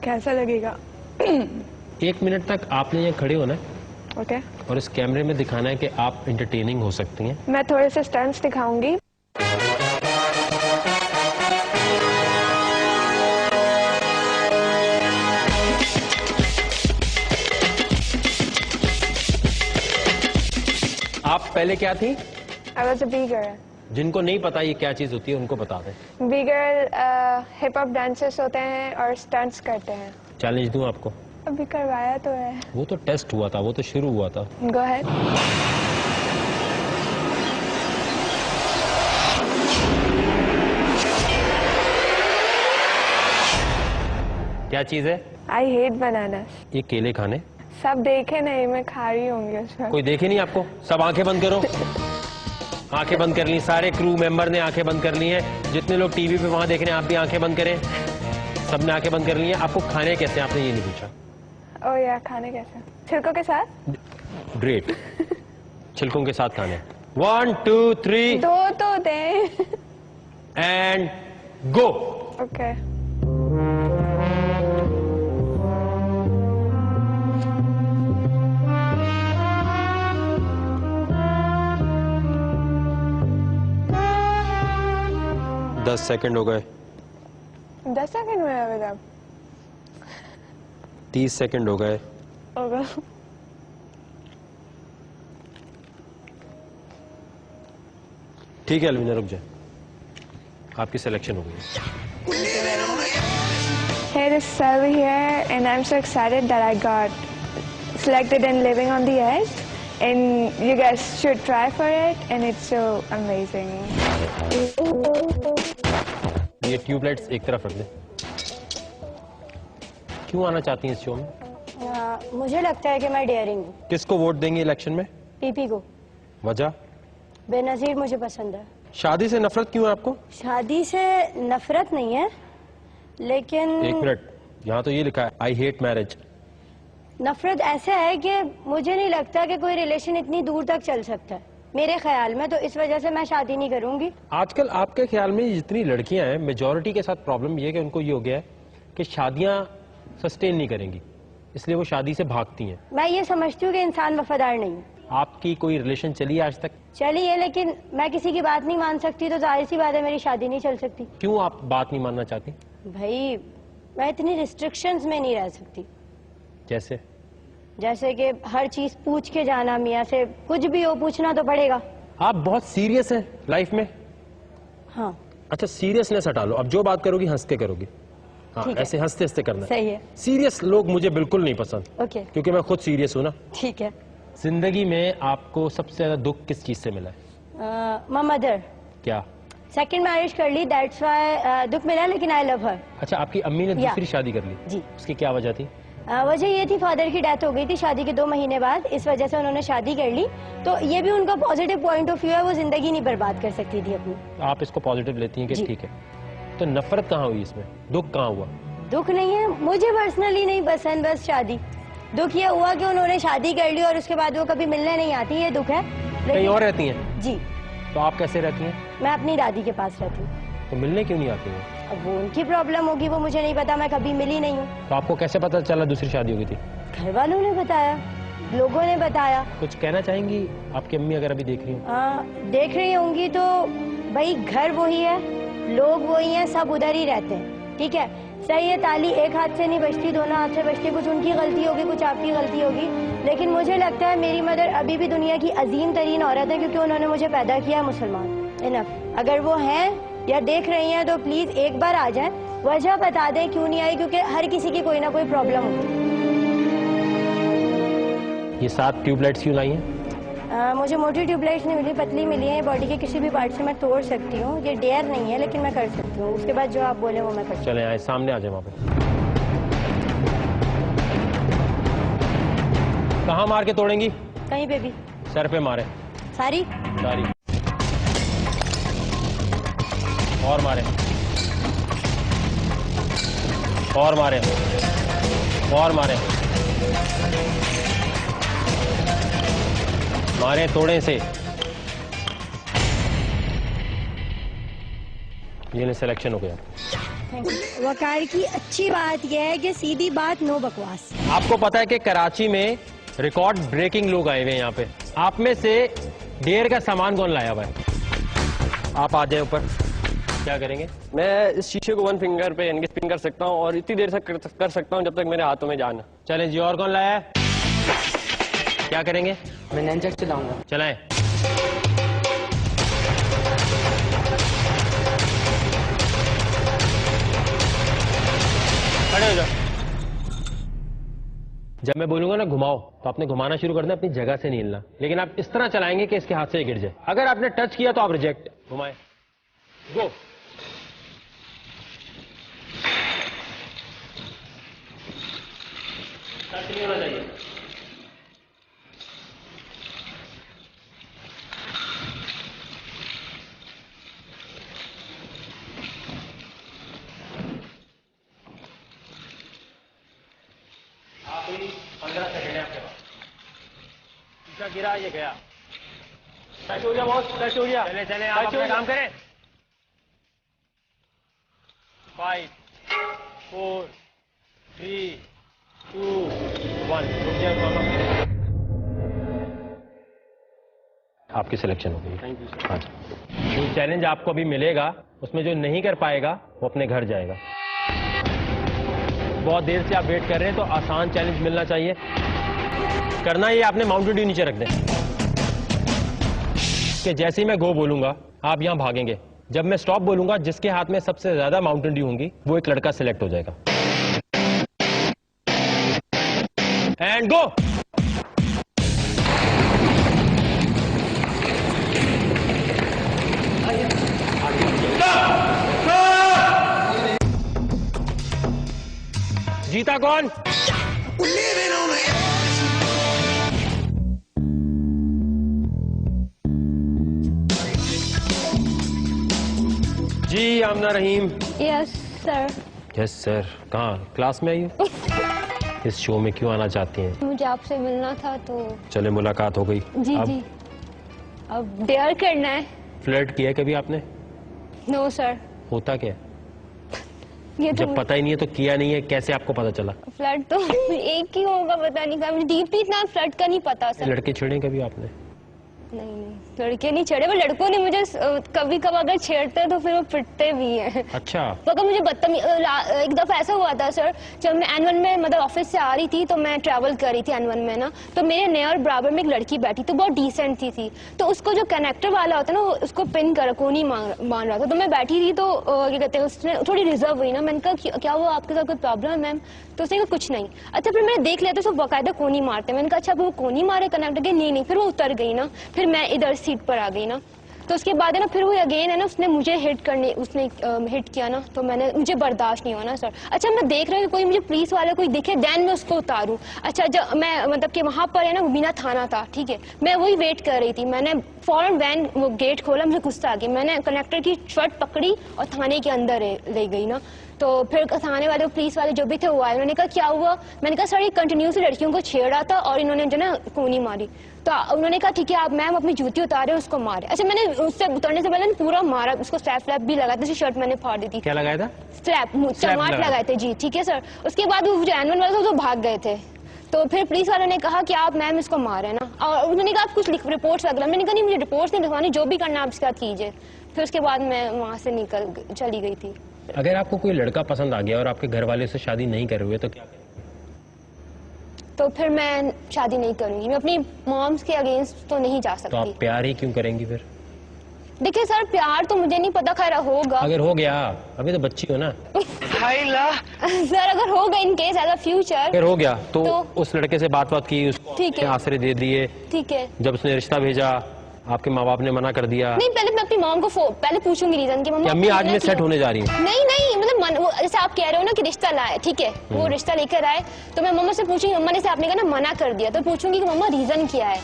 कैसा लगेगा? 1 मिनट तक आपने यहाँ खड़े होना है Okay. और इस कैमरे में दिखाना है कि आप इंटरटेनिंग हो सकती हैं। मैं थोड़े से स्टंट्स दिखाऊंगी। आप पहले क्या थी? I was a B-girl. जिनको नहीं पता ये क्या चीज होती है उनको बता दें। B-girl हिप हॉप डांसर्स होते हैं और स्टंट्स करते हैं। चैलेंज दूं आपको? अभी करवाया तो है। वो तो टेस्ट हुआ था, वो तो शुरू हुआ था। Go ahead. क्या चीज है? I hate bananas. ये केले खाने। सब देखे नहीं, मैं खा रही होंगी उस वक्त। कोई देखे नहीं आपको? सब आंखें बंद करो। आंखें बंद कर ली, सारे क्रू मेंबर ने आंखें बंद कर ली हैं। जितने लोग टीवी पे वहां देख रहे हैं आप भी आंखें बंद करें। सबने आंखें बंद कर ली हैं। आपको खाने कैसे, आपने ये नहीं पूछा। ओह यार, खाने कैसे? छिलकों के साथ? ग्रेट। छिलकों के साथ खाने। 1 2 3 दो तो दे। And go. ओके। दस सेकंड हो गए। 10 सेकंड हुए अभी तक। 30 सेकंड हो गए। होगा। ठीक है अलविना, रुक जाए, आपकी सिलेक्शन हो गई। Hey, this is Selvi here, and I'm so excited that I got selected in Living on the Edge, and you guys should try for it, and it's so amazing. ये ट्यूबलाइट्स एक तरफ रख दे। क्यों आना चाहती हैं इस शो में? मुझे लगता है कि मैं डेयरिंग हूँ। किसको वोट देंगे इलेक्शन में? पीपी को। वजह? बेनजीर मुझे पसंद है। शादी से नफरत क्यों है आपको? शादी से नफरत नहीं है, लेकिन 1 मिनट, यहाँ तो ये लिखा है आई हेट मैरिज। नफरत ऐसा है कि मुझे नहीं लगता कि कोई रिलेशन इतनी दूर तक चल सकता है मेरे ख्याल में, तो इस वजह से मैं शादी नहीं करूंगी। आजकल आपके ख्याल में जितनी लड़कियां हैं, मेजॉरिटी के साथ प्रॉब्लम ये है कि उनको ये हो गया है कि शादियां सस्टेन नहीं करेंगी, इसलिए वो शादी से भागती हैं। मैं ये समझती हूँ कि इंसान वफादार नहीं है। आपकी कोई रिलेशन चली है आज तक? चली है, लेकिन मैं किसी की बात नहीं मान सकती, तो जाहिर सी बात है मेरी शादी नहीं चल सकती। क्यों आप बात नहीं मानना चाहती? भाई मैं इतनी रिस्ट्रिक्शंस में नहीं रह सकती। जैसे? जैसे कि हर चीज पूछ के जाना, मियाँ से कुछ भी हो पूछना तो पड़ेगा। आप बहुत सीरियस हैं लाइफ में? हाँ। अच्छा सीरियसनेस हटा लो, अब जो बात करोगी हंस के करोगी। हाँ ठीक है। ऐसे हंसते हंसते करना है। सही है। सीरियस लोग मुझे बिल्कुल नहीं पसंद, ओके क्योंकि मैं खुद सीरियस हूँ ना। ठीक है। जिंदगी में आपको सबसे ज्यादा दुख किस चीज से मिला है? माय मदर, क्या? सेकंड मैरिज कर ली, दैट्स व्हाई दुख मिला, लेकिन आई लव हर। अच्छा आपकी अम्मी ने या। दूसरी शादी कर ली? जी। उसकी क्या वजह थी? वजह ये थी, फादर की डेथ हो गई थी शादी के 2 महीने बाद, इस वजह से उन्होंने शादी कर ली। तो ये भी उनका पॉजिटिव पॉइंट ऑफ व्यू है, वो जिंदगी नहीं बर्बाद कर सकती थी अपनी। आप इसको पॉजिटिव लेती हैं कि जी। ठीक है, तो नफरत कहाँ हुई इसमें, दुख कहाँ हुआ? दुख नहीं है, मुझे पर्सनली नहीं पसंद बस शादी। दुख ये हुआ कि उन्होंने शादी कर ली और उसके बाद वो कभी मिलने नहीं आती, ये दुख है। कहीं और रहती हैं? जी। तो आप कैसे रहती हैं? मैं अपनी दादी के पास रहती हूँ। तो मिलने क्यों नहीं आती हैं? अब वो उनकी प्रॉब्लम होगी, वो मुझे नहीं पता, मैं कभी मिली नहीं हूँ। तो आपको कैसे पता चला दूसरी शादी हो गई थी? घर वालों ने बताया, लोगों ने बताया। कुछ कहना चाहेंगी आपकी अम्मी अगर अभी देख रही हो? देख रही होंगी तो भाई, घर वही है, लोग वही हैं, सब उधर ही रहते हैं, ठीक है। सही है, ताली एक हाथ से नहीं बजती, दोनों हाथ से बजती। कुछ उनकी गलती होगी, कुछ आपकी गलती होगी, लेकिन मुझे लगता है मेरी मदर अभी भी दुनिया की अजीम तरीन औरत है, क्योंकि उन्होंने मुझे पैदा किया मुसलमान। इनफ। अगर वो हैं या देख रही हैं तो प्लीज एक बार आ जाएं, वजह बता दें क्यों नहीं आई, क्योंकि हर किसी की कोई ना कोई प्रॉब्लम होती है। ये 7 ट्यूबलाइट्स क्यों लाई हैं? मुझे मोटी ट्यूबलाइट्स नहीं मिली, पतली मिली है। बॉडी के किसी भी पार्ट से मैं तोड़ सकती हूँ, ये डेयर नहीं है, लेकिन मैं कर सकती हूँ। उसके बाद जो आप बोले वो मैं कर सकती चले आए, सामने आ जाए वहां पे। कहाँ मार के तोड़ेंगी? हूँ। कहीं पे भी। सर पे मारे? सारी। सारी। और मारे, और मारे, और मारे, मारे तोड़े से। ये सिलेक्शन हो गया। वकार की अच्छी बात यह है कि सीधी बात, नो बकवास। आपको पता है कि कराची में रिकॉर्ड ब्रेकिंग लोग आए हुए हैं यहाँ पे। आप में से ढेर का सामान कौन लाया हुआ है? आप आ जाए ऊपर। क्या करेंगे? मैं इस शीशे को 1 फिंगर पे यानी स्पिन कर सकता हूँ और इतनी देर तक कर सकता हूँ जब तक मेरे हाथों में जान है। चलें जी, और कौन लाया है? क्या करेंगे? मैं नैनचक चलाऊंगा। चलाएं। खड़े हो जाओ। जब मैं बोलूंगा ना घुमाओ, तो आपने घुमाना शुरू कर देना, अपनी जगह से नहीं हिलना। लेकिन आप इस तरह चलाएंगे कि इसके हाथ से गिर जाए। अगर आपने टच किया तो आप रिजेक्ट। घुमाए, गो। टच नहीं होना चाहिए। आखिरी 15 सेकंड है आपके पास। शीशा गिरा, ये गया। टच हो गया बॉस, टच हो गया। चले चले, आप अपना काम करें। 5 4 3 2 1। रुक जाओ। आपकी सिलेक्शन हो गई। Thank you sir. हाँ जी। जो चैलेंज आपको अभी मिलेगा उसमें जो नहीं कर पाएगा वो अपने घर जाएगा। बहुत देर से आप वेट कर रहे हैं, तो आसान चैलेंज मिलना चाहिए। करना ये आपने माउंटेन ड्यू नीचे रख दें कि जैसे ही मैं गो बोलूंगा आप यहां भागेंगे। जब मैं स्टॉप बोलूंगा, जिसके हाथ में सबसे ज्यादा माउंटेन ड्यू होंगी वो एक लड़का सिलेक्ट हो जाएगा। And go. जीता कौन? जी Amna Rahim. Yes sir. Yes sir. कहाँ? क्लास में आई हो? इस शो में क्यों आना चाहती हैं? मुझे आपसे मिलना था तो। चले, मुलाकात हो गई। जी अब जी। अब डेयर करना है। फ्लर्ट किया है कभी आपने? No sir. होता क्या है? ये तो जब पता ही नहीं है तो किया नहीं है, कैसे आपको पता चला? फ्लर्ट तो एक ही होगा, पता नहीं का। मुझे डीपली इतना फ्लर्ट का नहीं पता सर। लड़के छेड़े कभी आपने? नहीं लड़के नहीं छेड़े, वो लड़कों ने मुझे कभी कभी अगर छेड़ते तो फिर वो पिटते भी हैं। अच्छा। तो अगर मुझे एक दफा ऐसा हुआ था सर, जब मैं N1 में मतलब ऑफिस से आ रही थी, तो मैं ट्रैवल कर रही थी N1 में ना, तो मेरे नियर बराबर में एक लड़की बैठी तो बहुत डिसेंट थी। तो उसको जो कनेक्टर वाला होता है ना, उसको पिन कर कोनी मान रहा था। तो मैं बैठी थी, तो क्या कहते हैं, उसने थोड़ी रिजर्व हुई ना, मैंने कहा क्या वो आपके साथ कोई प्रॉब्लम है मैम? तो उसने कहा कुछ नहीं। अच्छा, फिर मैंने देख लिया तो उसको बाकायदा कोनी मारते। मैंने कहा अच्छा वो कोनी मारे कनेक्टर के? नहीं, फिर वो उतर गई ना, फिर मैं इधर सीट पर आ गई ना। तो उसके बाद है ना, फिर वो अगेन है ना, उसने मुझे उसने हिट किया ना, तो मुझे बर्दाश्त नहीं हुआ ना सर। अच्छा, मैं देख रही हूँ कोई मुझे पुलिस वाला कोई दिखे, देन मैं उसको उतारूं। अच्छा, जब मैं मतलब कि वहां पर है ना बीना थाना था, ठीक है, मैं वही वेट कर रही थी। मैंने फौरन वैन वो गेट खोला, मुझे गुस्सा आ गया, मैंने कनेक्टर की शर्ट पकड़ी और थाने के अंदर ले गई ना। तो फिर थाने वाले पुलिस वाले जो भी थे वो आए, उन्होंने कहा क्या हुआ? मैंने कहा सर ये कंटिन्यूसली लड़कियों को छेड़ा था और इन्होंने जो ना कोनी मारी। तो उन्होंने कहा ठीक है आप मैम अपनी जूती उतारे, उसको मारे। अच्छा, मैंने उससे उतरने से पहले पूरा मारा उसको, स्लैप भी लगाया था, शर्ट मैंने फाड़ दी थी। क्या लगाया था? स्लैप, चमाट लगाए थे जी, ठीक है सर। उसके बाद वो जो N1 वाले थे वो भाग गए थे। तो फिर पुलिस वालों ने कहा कि आप मैम इसको मारे ना, और उन्होंने कहा आप कुछ रिपोर्ट्स वगैरह। मैंने कहा नहीं, मुझे रिपोर्ट्स नहीं लिखवानी, जो भी करना आप इसके साथ कीजिए। फिर उसके बाद मैं वहाँ से चली गई थी। अगर आपको कोई लड़का पसंद आ गया और आपके घर वाले से शादी नहीं कर रहे तो क्या करेंगे? तो फिर मैं शादी नहीं करूंगी, मैं अपनी मॉम्स के अगेंस्ट तो नहीं जा सकती। तो आप प्यार ही क्यों करेंगी फिर? देखिए सर, प्यार तो मुझे नहीं पता, खैर होगा। अगर हो गया, अभी तो बच्ची हो ना। सर अगर होगा in case as a future, अगर हो गया तो उस लड़के से बात की, उसको आश्रय दे दिए, ठीक है। जब उसने रिश्ता भेजा, आपके माँ बाप ने मना कर दिया। नहीं, पहले मैं अपनी मॉम को पहले पूछूंगी रीजन की मम्मा अम्मी आज में सेट होने जा रही है। नहीं मतलब जैसे आप कह रहे हो ना कि रिश्ता लाए, ठीक है, वो रिश्ता लेकर आए, तो मैं मम्मा से पूछूंगी, मम्मा ने आपने कहा ना मना कर दिया, तो पूछूंगी कि मम्मा रीजन क्या है।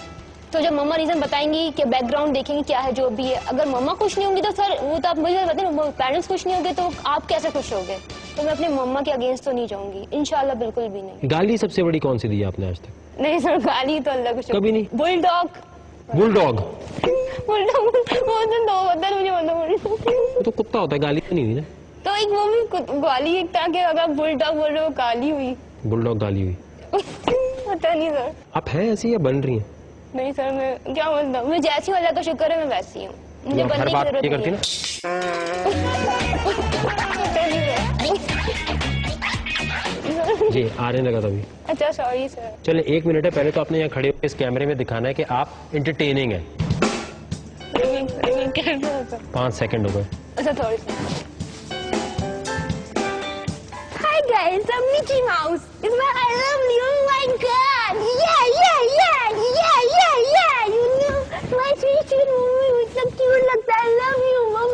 तो जब मम्मा रीजन बताएंगी कि बैकग्राउंड देखेंगे क्या है जो भी है, अगर मम्मा खुश नहीं होंगी तो सर वो तो आप मुझे बताएं, पेरेंट्स खुश नहीं होंगे तो आप कैसे खुश होगे? तो मैं अपनी मम्मा के अगेंस्ट तो नहीं जाऊंगी इंशाल्लाह, बिल्कुल भी नहीं। गाली सबसे बड़ी कौन सी दी आपने आज तक? नहीं सर, गाली तो अल्लाह को कभी नहीं। बुलडॉग बुलडॉग मुझे तो कुत्ता होता है, गाली तो नहीं हुई ना? तो एक वो भी गाली एक था कि अगर बुलडॉग बोल रहे हो गाली हुई। बुलडॉग गाली हुई पता नहीं सर। आप हैं ऐसी या बन रही हैं? नहीं सर, मैं क्या मतलब, मैं जैसी अल्लाह का शुक्र है मैं वैसी हूँ, मुझे बनने की जरूरत करती ना। जी आने लगा था अभी। अच्छा सॉरी सर। चले 1 मिनट है, पहले तो आपने यहाँ खड़े होकर इस कैमरे में दिखाना है कि आप इंटरटेनिंग है। 5 सेकंड हो गए। अच्छा sorry sir. Hi guys, I'm Mickey Mouse. It's my I love you. Oh my God. Yeah. You know, my sweet so cute लगता है. I love you, mom.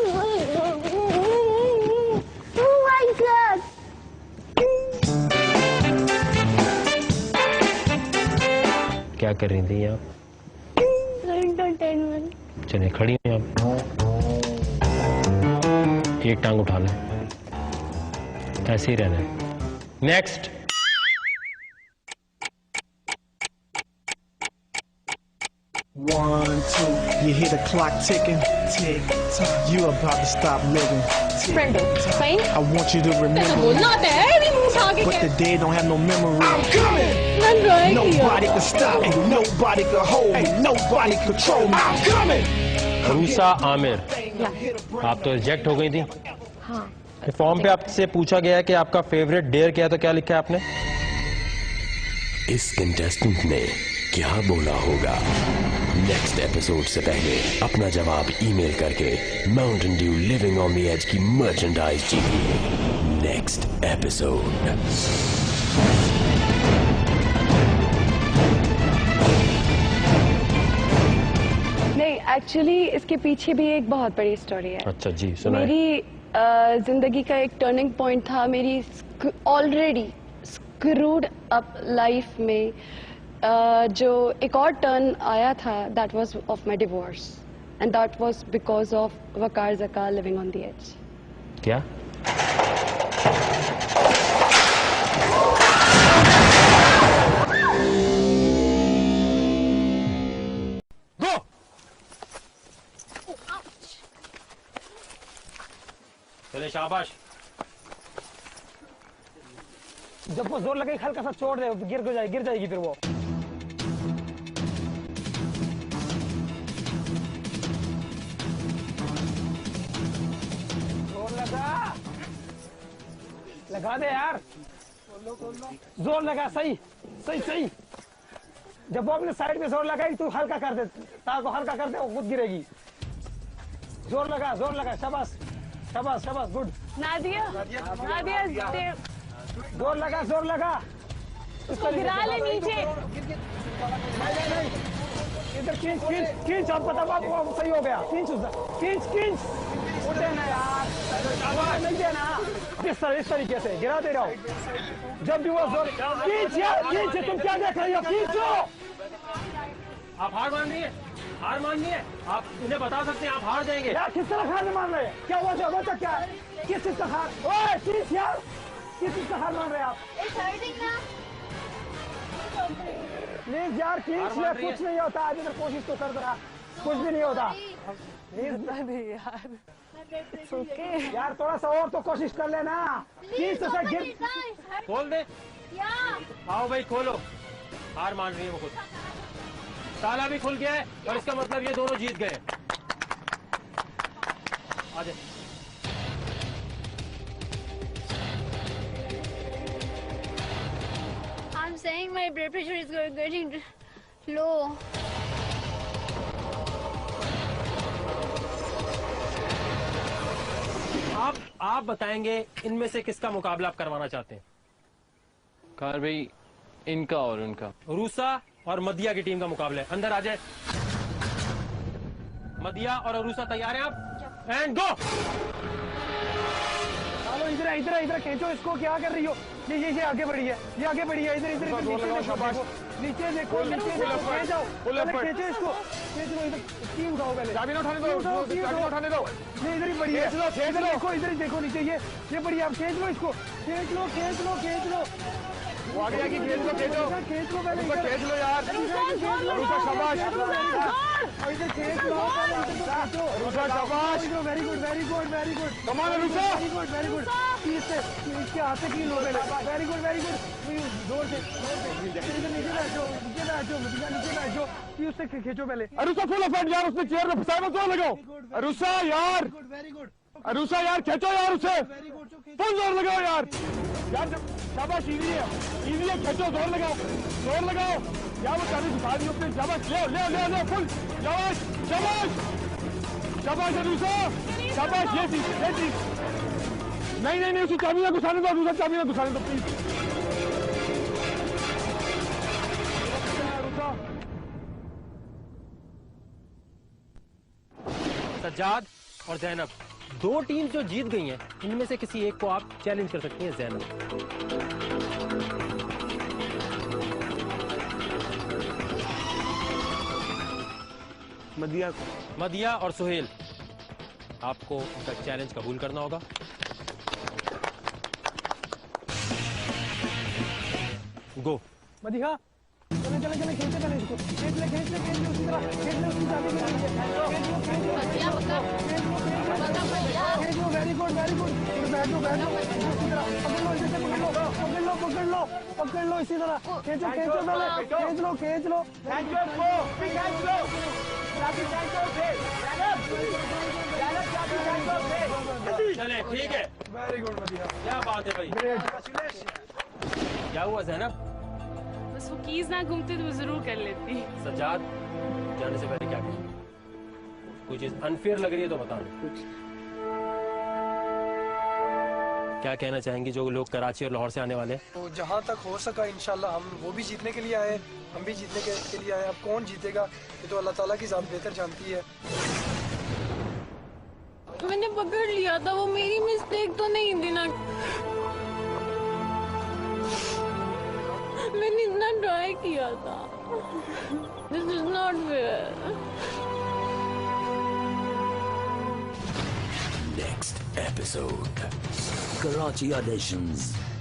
Oh my God. क्या कर रही थी आप? चलिए खड़ी हैं आप, एक टांग उठा लें, ऐसे ही रहना है। Next. One, two, you hear the clock ticking, tick tock. You about to stop living. Fine. I want you to remember. But the dead don't have no memory. I'm coming. Nobody can stop me. Nobody can hold me. Nobody control me. I'm coming. RUSA Aamir, आप तो reject हो गई थी। हाँ। Form पे आपसे पूछा गया कि आपका फेवरेट डेयर क्या है, तो क्या लिखा है आपने? इस कंटेस्टेंट ने क्या बोला होगा? नेक्स्ट एपिसोड से पहले अपना जवाब ईमेल करके Mountain Dew living on the edge की मर्चेंडाइज जीतिए। Next episode. नहीं, एक्चुअली इसके पीछे भी एक बहुत बड़ी स्टोरी है। अच्छा जी, सुनाइए। मेरी जिंदगी का एक टर्निंग पॉइंट था मेरी ऑलरेडी स्क्रूड अप लाइफ में। जो एक और टर्न आया था, that was of my divorce, and that was because of Waqar Zaka living on the edge. क्या? चले शाबाश। जब वो जोर लगे हल्का सा छोड़ दे, गिर जाएगी फिर वो। लगा दे यार, जोर लगा, सही सही सही। जब वो अपने साइड में जोर लगाई तू हल्का कर दे, तार को हल्का कर दे, वो खुद गिरेगी। जोर लगा, शाबाश शाबाश शाबाश, गुड। नादिया जोर लगा, उसको गिरा ले नीचे। इधर खींच और पता बात वो सही हो गया, खींच उठे ना यार, नहीं देना इस तरीके से गिरा दे रहा हूँ। जब भी वो जोर खींच यार, खींच, तुम क्या देख रही हो, खींचो। आप हार मान रही है, आप उन्हें बता सकते हैं आप हार जाएंगे यार। किस तरह हार मान रहे हैं, क्या वजह क्या है, किस चीज का हार? ओए खींच यार, किस चीज का हार मान रहे हैं आप? प्लीज यार खींच ले, कुछ नहीं होता, आज इधर कोशिश तो कर रहा, कुछ भी नहीं होता। यार यार थोड़ा सा और तो कोशिश कर लेना, खींच तो गिर। खोल दे, आओ भाई खोलो। हार मान रही है वो खुद, ताला भी खुल गया है और इसका मतलब ये दोनों जीत गए। आ जाए। I'm saying my blood pressure is getting low. आप बताएंगे इनमें से किसका मुकाबला आप करवाना चाहते हैं? कार भाई, इनका और उनका। रूसा और मदिया की टीम का मुकाबला है। अंदर आ जाए। मदिया और अरूसा तैयार हैं आप? And go. चलो इधर खींचो इसको, क्या कर रही हो? ये आगे बढ़ी है, इधर नीचे देखो, खींचो इसको, खींच लो, इधर की उठाओ पहले, चाबी उठाने दो, नहीं इधर ही बढ़ी है, इधर ही देखो नीचे, ये बढ़िया, आप खींच लो इसको, खींच लो। वो आगे आके खींच लो पहले, खींच लो यार, शाबाश, इधर खींच लो, शाबाश, वेरी गुड, कमाल वेरी गुड, इसके हाथ से लो पहले, वेरी गुड, जोर से, नीचे बैठ जाओ, उससे खींचो पहले। अरुषा फुल ऑफेंड यार, उसने चेयर में फंसाया, मत जोर लगाओ, अरुषा यार, अरुषा यार खींचो यार उसे, फुल जोर लगाओ यार, शाबाश, इजी है, खींचो, जोर लगाओ यार, वो चाबी दिखा दी उसने, शाबाश, ले फुल, शाबाश अरुषा, शाबाश, ये चीज, नहीं उसे चाबी ना घुसाने दो, अरुषा चाबी ना घुसाने दो प्लीज। सज्जाद और जैनब, दो टीम जो जीत गई हैं, इनमें से किसी एक को आप चैलेंज कर सकती हैं। जैनब, मदिया और सुहेल, आपको उनका चैलेंज कबूल करना होगा। गो। मदिया, चले खींचे पहले इसको, खींच ले उसी तरह, उसकी चाबी वेरी गुड, पकड़ लो इसी तरह, खींचो पहले, खींच लो, चले ठीक है, वेरी गुड मदिया, क्या बात है भाई, क्या हुआ जैनब? बस वो कीज ना घूमती तो मैं जरूर कर लेती। सज्जाद, जाने से पहले क्या करें? कोई चीज अनफेयर लग रही है तो बता दो। क्या कहना चाहेंगे जो लोग कराची और लाहौर से आने वाले? तो जहाँ तक हो सका इंशाल्लाह हम वो भी जीतने के लिए आए, हम भी जीतने के लिए आए। अब कौन जीतेगा ये तो अल्लाह ताला की ज़ात बेहतर जानती है। मैंने पकड़ लिया था, वो मेरी मिस्टेक तो नहीं थी ना, मैंने इतना ट्राई किया था। This is not fair. Next episode, Karachi auditions.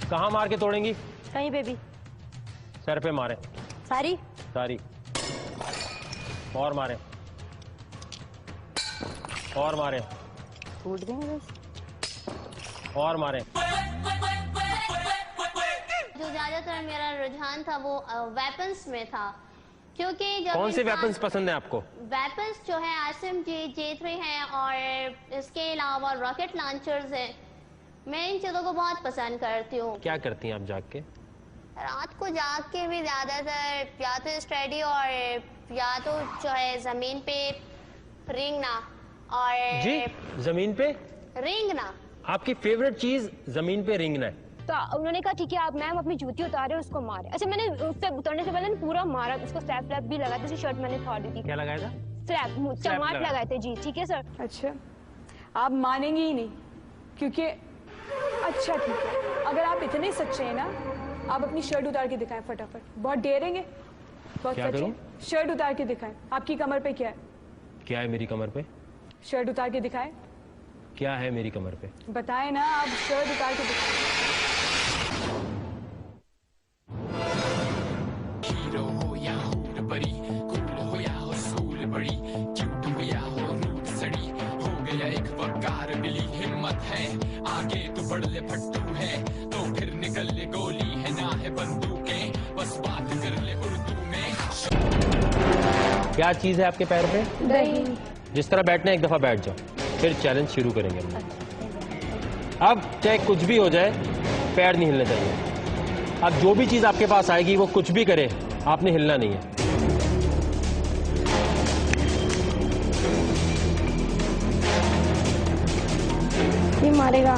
कहाँ मार के तोड़ेंगी? कहीं पे भी। सर पे मारे। सारी और मारे, टूट देंगे बस, और मारे। जो ज्यादातर मेरा रुझान था वो वेपन्स में था, क्योंकि जब कौन से वेपन्स पसंद है आपको? वेपन्स जो है आसिम जी J3 हैं और इसके अलावा रॉकेट लॉन्चर्स हैं, मैं इन चीज़ों को बहुत पसंद करती हूँ। क्या करती हैं आप जाग के? रात को जाग के भी ज़्यादातर या तो स्टडी और या तो जो है ज़मीन पे रेंगना और जी जमीन पे रेंगना। आपकी फेवरेट चीज जमीन पे रेंगना है? तो उन्होंने कहा ठीक है आप मैम अपनी जूती उतारे उसको मारे। अच्छा मैंने उससे उतरने से पहले पूरा मारा, उसको स्ट्रैप भी लगाया था, शर्ट मैंने फाड़ दी थी। क्या लगाया था? स्ट्रैप चमाट लगाए थे जी। ठीक है सर। अच्छा आप मानेंगे ही नहीं क्योंकि अच्छा ठीक है, अगर आप इतने सच्चे हैं ना आप अपनी शर्ट उतार के दिखाएं फटाफट। बहुत डेरेंगे, बहुत सच्चे। शर्ट उतार के दिखाएं। आपकी कमर पे क्या है? क्या है मेरी कमर पे? शर्ट उतार के दिखाएं। क्या है मेरी कमर पे? बताएं ना, आप शर्ट उतार के दिखाएं। हीरो हो या हूर बड़ी, कूल हो या हो सूल बड़ी, क्यूट हो या हो रूट सड़ी, हो गया एक वकार मिली हिम्मत है, आगे तो बढ़ ले फट्टू है, तो फिर निकल ले गोली है ना है बंदूकें, बस बात कर ले उर्दू में। क्या चीज है आपके पैर पे? दही। जिस तरह बैठना है एक दफा बैठ जाओ, फिर चैलेंज शुरू करेंगे हम। अब चाहे कुछ भी हो जाए पैर नहीं हिलने चाहिए। अब जो भी चीज आपके पास आएगी वो कुछ भी करे आपने हिलना नहीं है। ये मारेगा।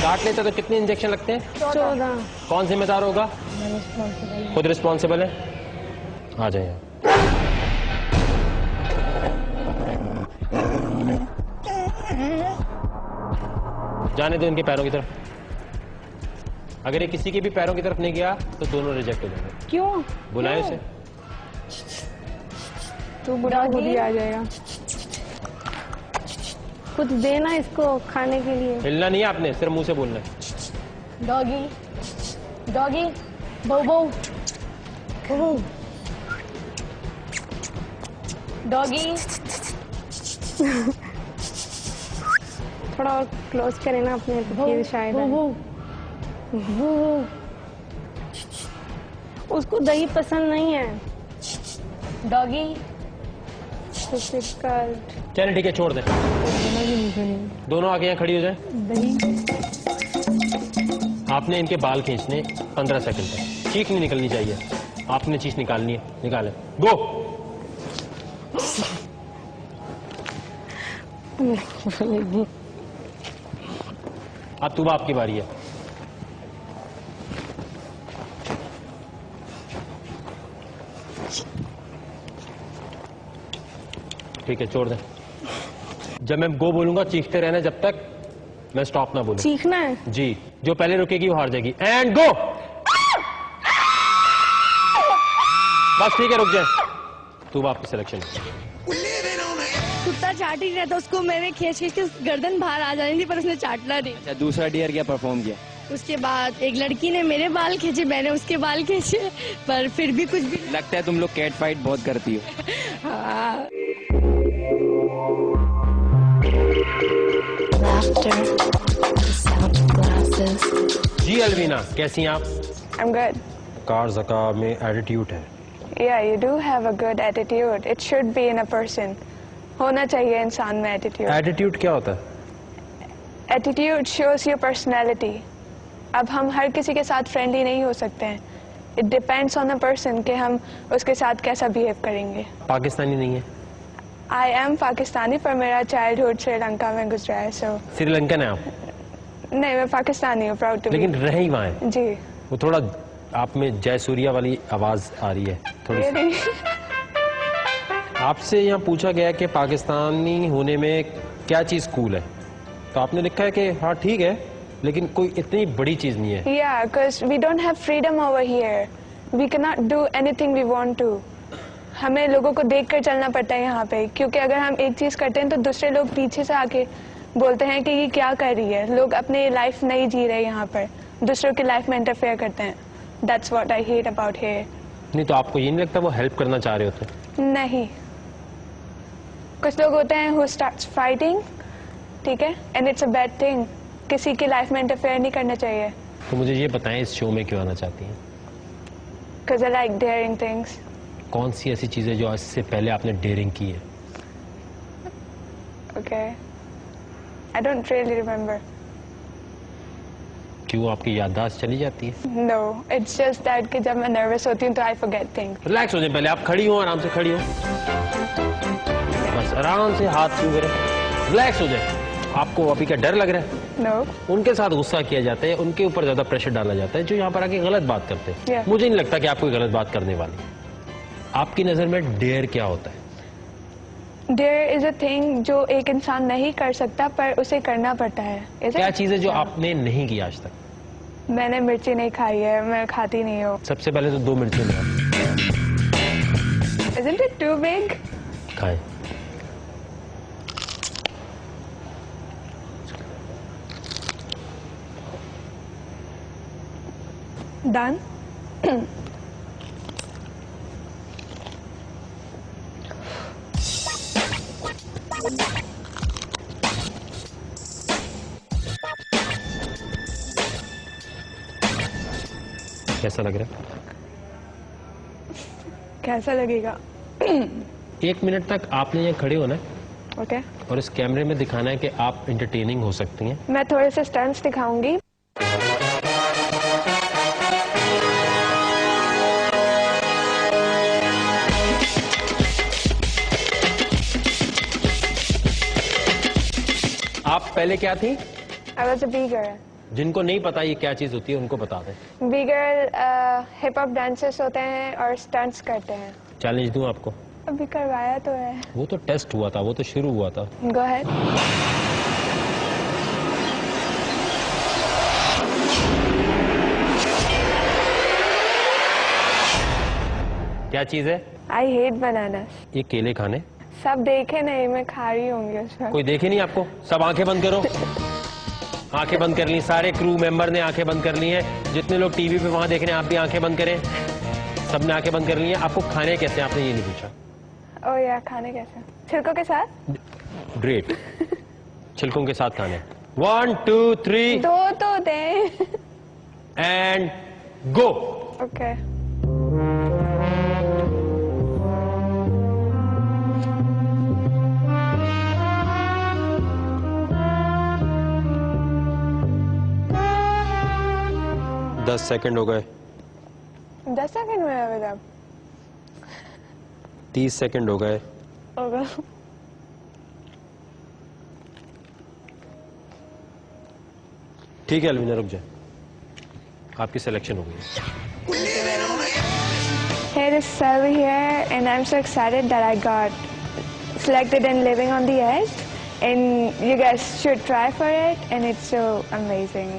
काट लेते तो कितने इंजेक्शन लगते हैं? 14। कौन जिम्मेदार होगा? खुद रिस्पॉन्सिबल है। आ जाइए। जाने दो इनके पैरों की तरफ। अगर ये किसी के भी पैरों की तरफ नहीं गया तो दोनों रिजेक्ट हो जाएंगे। क्यों? बुलाए उसे। तू बुढ़ा खुद ही आ जाएगा। कुछ देना इसको खाने के लिए। हिलना नहीं है आपने, सिर्फ मुंह से बोलना है। डॉगी डॉगी बो बो बो डॉगी। थोड़ा और क्लोज करें ना अपने तो शायद उसको दही पसंद नहीं है। डॉगी चलिए ठीक है छोड़ दे। दोनों आगे यहाँ खड़ी हो जाए। आपने इनके बाल खींचने 15 सेकंड तक। चीख नहीं निकलनी चाहिए, आपने चीख निकालनी है। निकाले। गो। अब तुबा आपकी बारी है। ठीक है छोड़ दे। जब मैं गो बोलूंगा चीखते रहना जब तक मैं स्टॉप ना बोलूं। चीखना है जी। जो पहले रुकेगी वो हार जाएगी। And go. बस ठीक है रुक जाए। तू आपकी सिलेक्शन। कुत्ता चाट ही रहता, उसको मैंने खींच खींच के गर्दन बाहर आ जानी थी पर उसने चाटना नहीं। अच्छा दूसरा डियर क्या परफॉर्म किया? उसके बाद एक लड़की ने मेरे बाल खींचे, मैंने उसके बाल खींचे, पर फिर भी कुछ भी। लगता है तुम लोग कैट फाइट बहुत करती हो। हाँ। जी अलवीना कैसी हैं आप? I'm good. कार ज़का में एटीट्यूड है। Yeah, you do have a good attitude. It should be in a person. होना चाहिए इंसान में attitude. एटीट्यूड क्या होता है? Attitude shows your personality. अब हम हर किसी के साथ फ्रेंडली नहीं हो सकते हैं. It depends on the person कि हम उसके साथ कैसा बिहेव करेंगे. पाकिस्तानी नहीं है? I am पाकिस्तानी पर मेरा चाइल्डहुड श्रीलंका में गुजरा है, so. श्रीलंकन है आप? नहीं मैं पाकिस्तानी हूँ, प्राउड टू बी। लेकिन रहे ही वहाँ है। जी। वो थोड़ा आप में जयसूर्या वाली आवाज आ रही है थोड़ी सी। आपसे यहाँ पूछा गया कि पाकिस्तानी होने में क्या चीज कूल है, तो आपने लिखा है कि हाँ ठीक है लेकिन कोई इतनी बड़ी चीज नहीं है। Yeah, because we don't have freedom over here. We cannot do anything we want to. हमें लोगों को देखकर चलना पड़ता है यहाँ पे, क्योंकि अगर हम एक चीज करते हैं तो दूसरे लोग पीछे से आके बोलते हैं कि ये क्या कर रही है। लोग अपनी लाइफ नहीं जी रहे यहाँ पर, दूसरों की लाइफ में इंटरफेयर करते हैं। That's what I hate about here. नहीं तो आपको ये नहीं लगता वो हेल्प करना चाह रहे होते? नहीं, कुछ लोग होते हैं who starts fighting, ठीक है, and it's a bad thing. किसी की लाइफ में इंटरफेयर नहीं करना चाहिए। तो मुझे ये बताएं इस शो में क्यों आना चाहती हैं? Because I like daring things. कौन सी ऐसी चीज़ है जो इससे पहले आपने डेयरिंग की है? Okay. I don't really remember. क्यों, आपकी याददाश्त चली जाती है? No, it's just that कि जब मैं nervous होती हूँ तो I forget things. रिलैक्स हो जाए, पहले आप खड़ी हो, आराम से खड़ी हो, बस आराम से हाथ छू करें, रिलैक्स हो जाए। आपको अभी क्या डर लग रहा है? No. उनके साथ गुस्सा किया जाता है, उनके ऊपर ज्यादा प्रेशर डाला जाता है जो यहाँ पर आके गलत बात करते हैं। Yeah. मुझे नहीं लगता कि आप कोई गलत बात करने वाली। आपकी नजर में डेयर क्या होता है? There is a thing जो एक इंसान नहीं कर सकता पर उसे करना पड़ता है। क्या चीज़ है जो आपने नहीं की आज तक? मैंने मिर्ची नहीं खाई है, मैं खाती नहीं हूँ। सबसे पहले तो 2 मिर्ची ले आओ। Isn't it too big? खाएं। Done? कैसा लग रहा है? कैसा लगेगा? 1 मिनट तक आपने यहाँ खड़े होना है Okay. और इस कैमरे में दिखाना है कि आप इंटरटेनिंग हो सकती हैं। मैं थोड़े से स्टंट्स दिखाऊंगी। आप पहले क्या थी? I was a B-girl. जिनको नहीं पता ये क्या चीज होती है उनको बता दें। B-girl हिप हॉप डांसर्स होते हैं और स्टंट्स करते हैं। चैलेंज दूं आपको? अभी करवाया तो है। वो तो टेस्ट हुआ था, वो तो शुरू हुआ था। Go ahead. क्या चीज है? I hate bananas. ये केले खाने। सब देखे नहीं, मैं खा रही होंगी उस वक्त। कोई देखे नहीं आपको? सब आंखें बंद करो। आंखें बंद कर ली, सारे क्रू मेंबर ने आंखें बंद कर ली हैं। जितने लोग टीवी पे वहां देख रहे हैं आप भी आंखें बंद करें। सबने आंखें बंद कर ली हैं। आपको खाने कैसे, आपने ये नहीं पूछा। ओह यार, खाने कैसे? छिलकों के साथ? ग्रेट। छिलकों के साथ खाने। 1 2 3 दो तो दे। And go. ओके। दस सेकंड हो गए। 10 सेकंड हुए अभी तक। 30 सेकंड हो गए। होगा। ठीक है अलविना, रुक जाए, आपकी सिलेक्शन हो गई। Hey, this is Selvi here, and I'm so excited that I got selected in Living on the Edge, and you guys should try for it, and it's so amazing.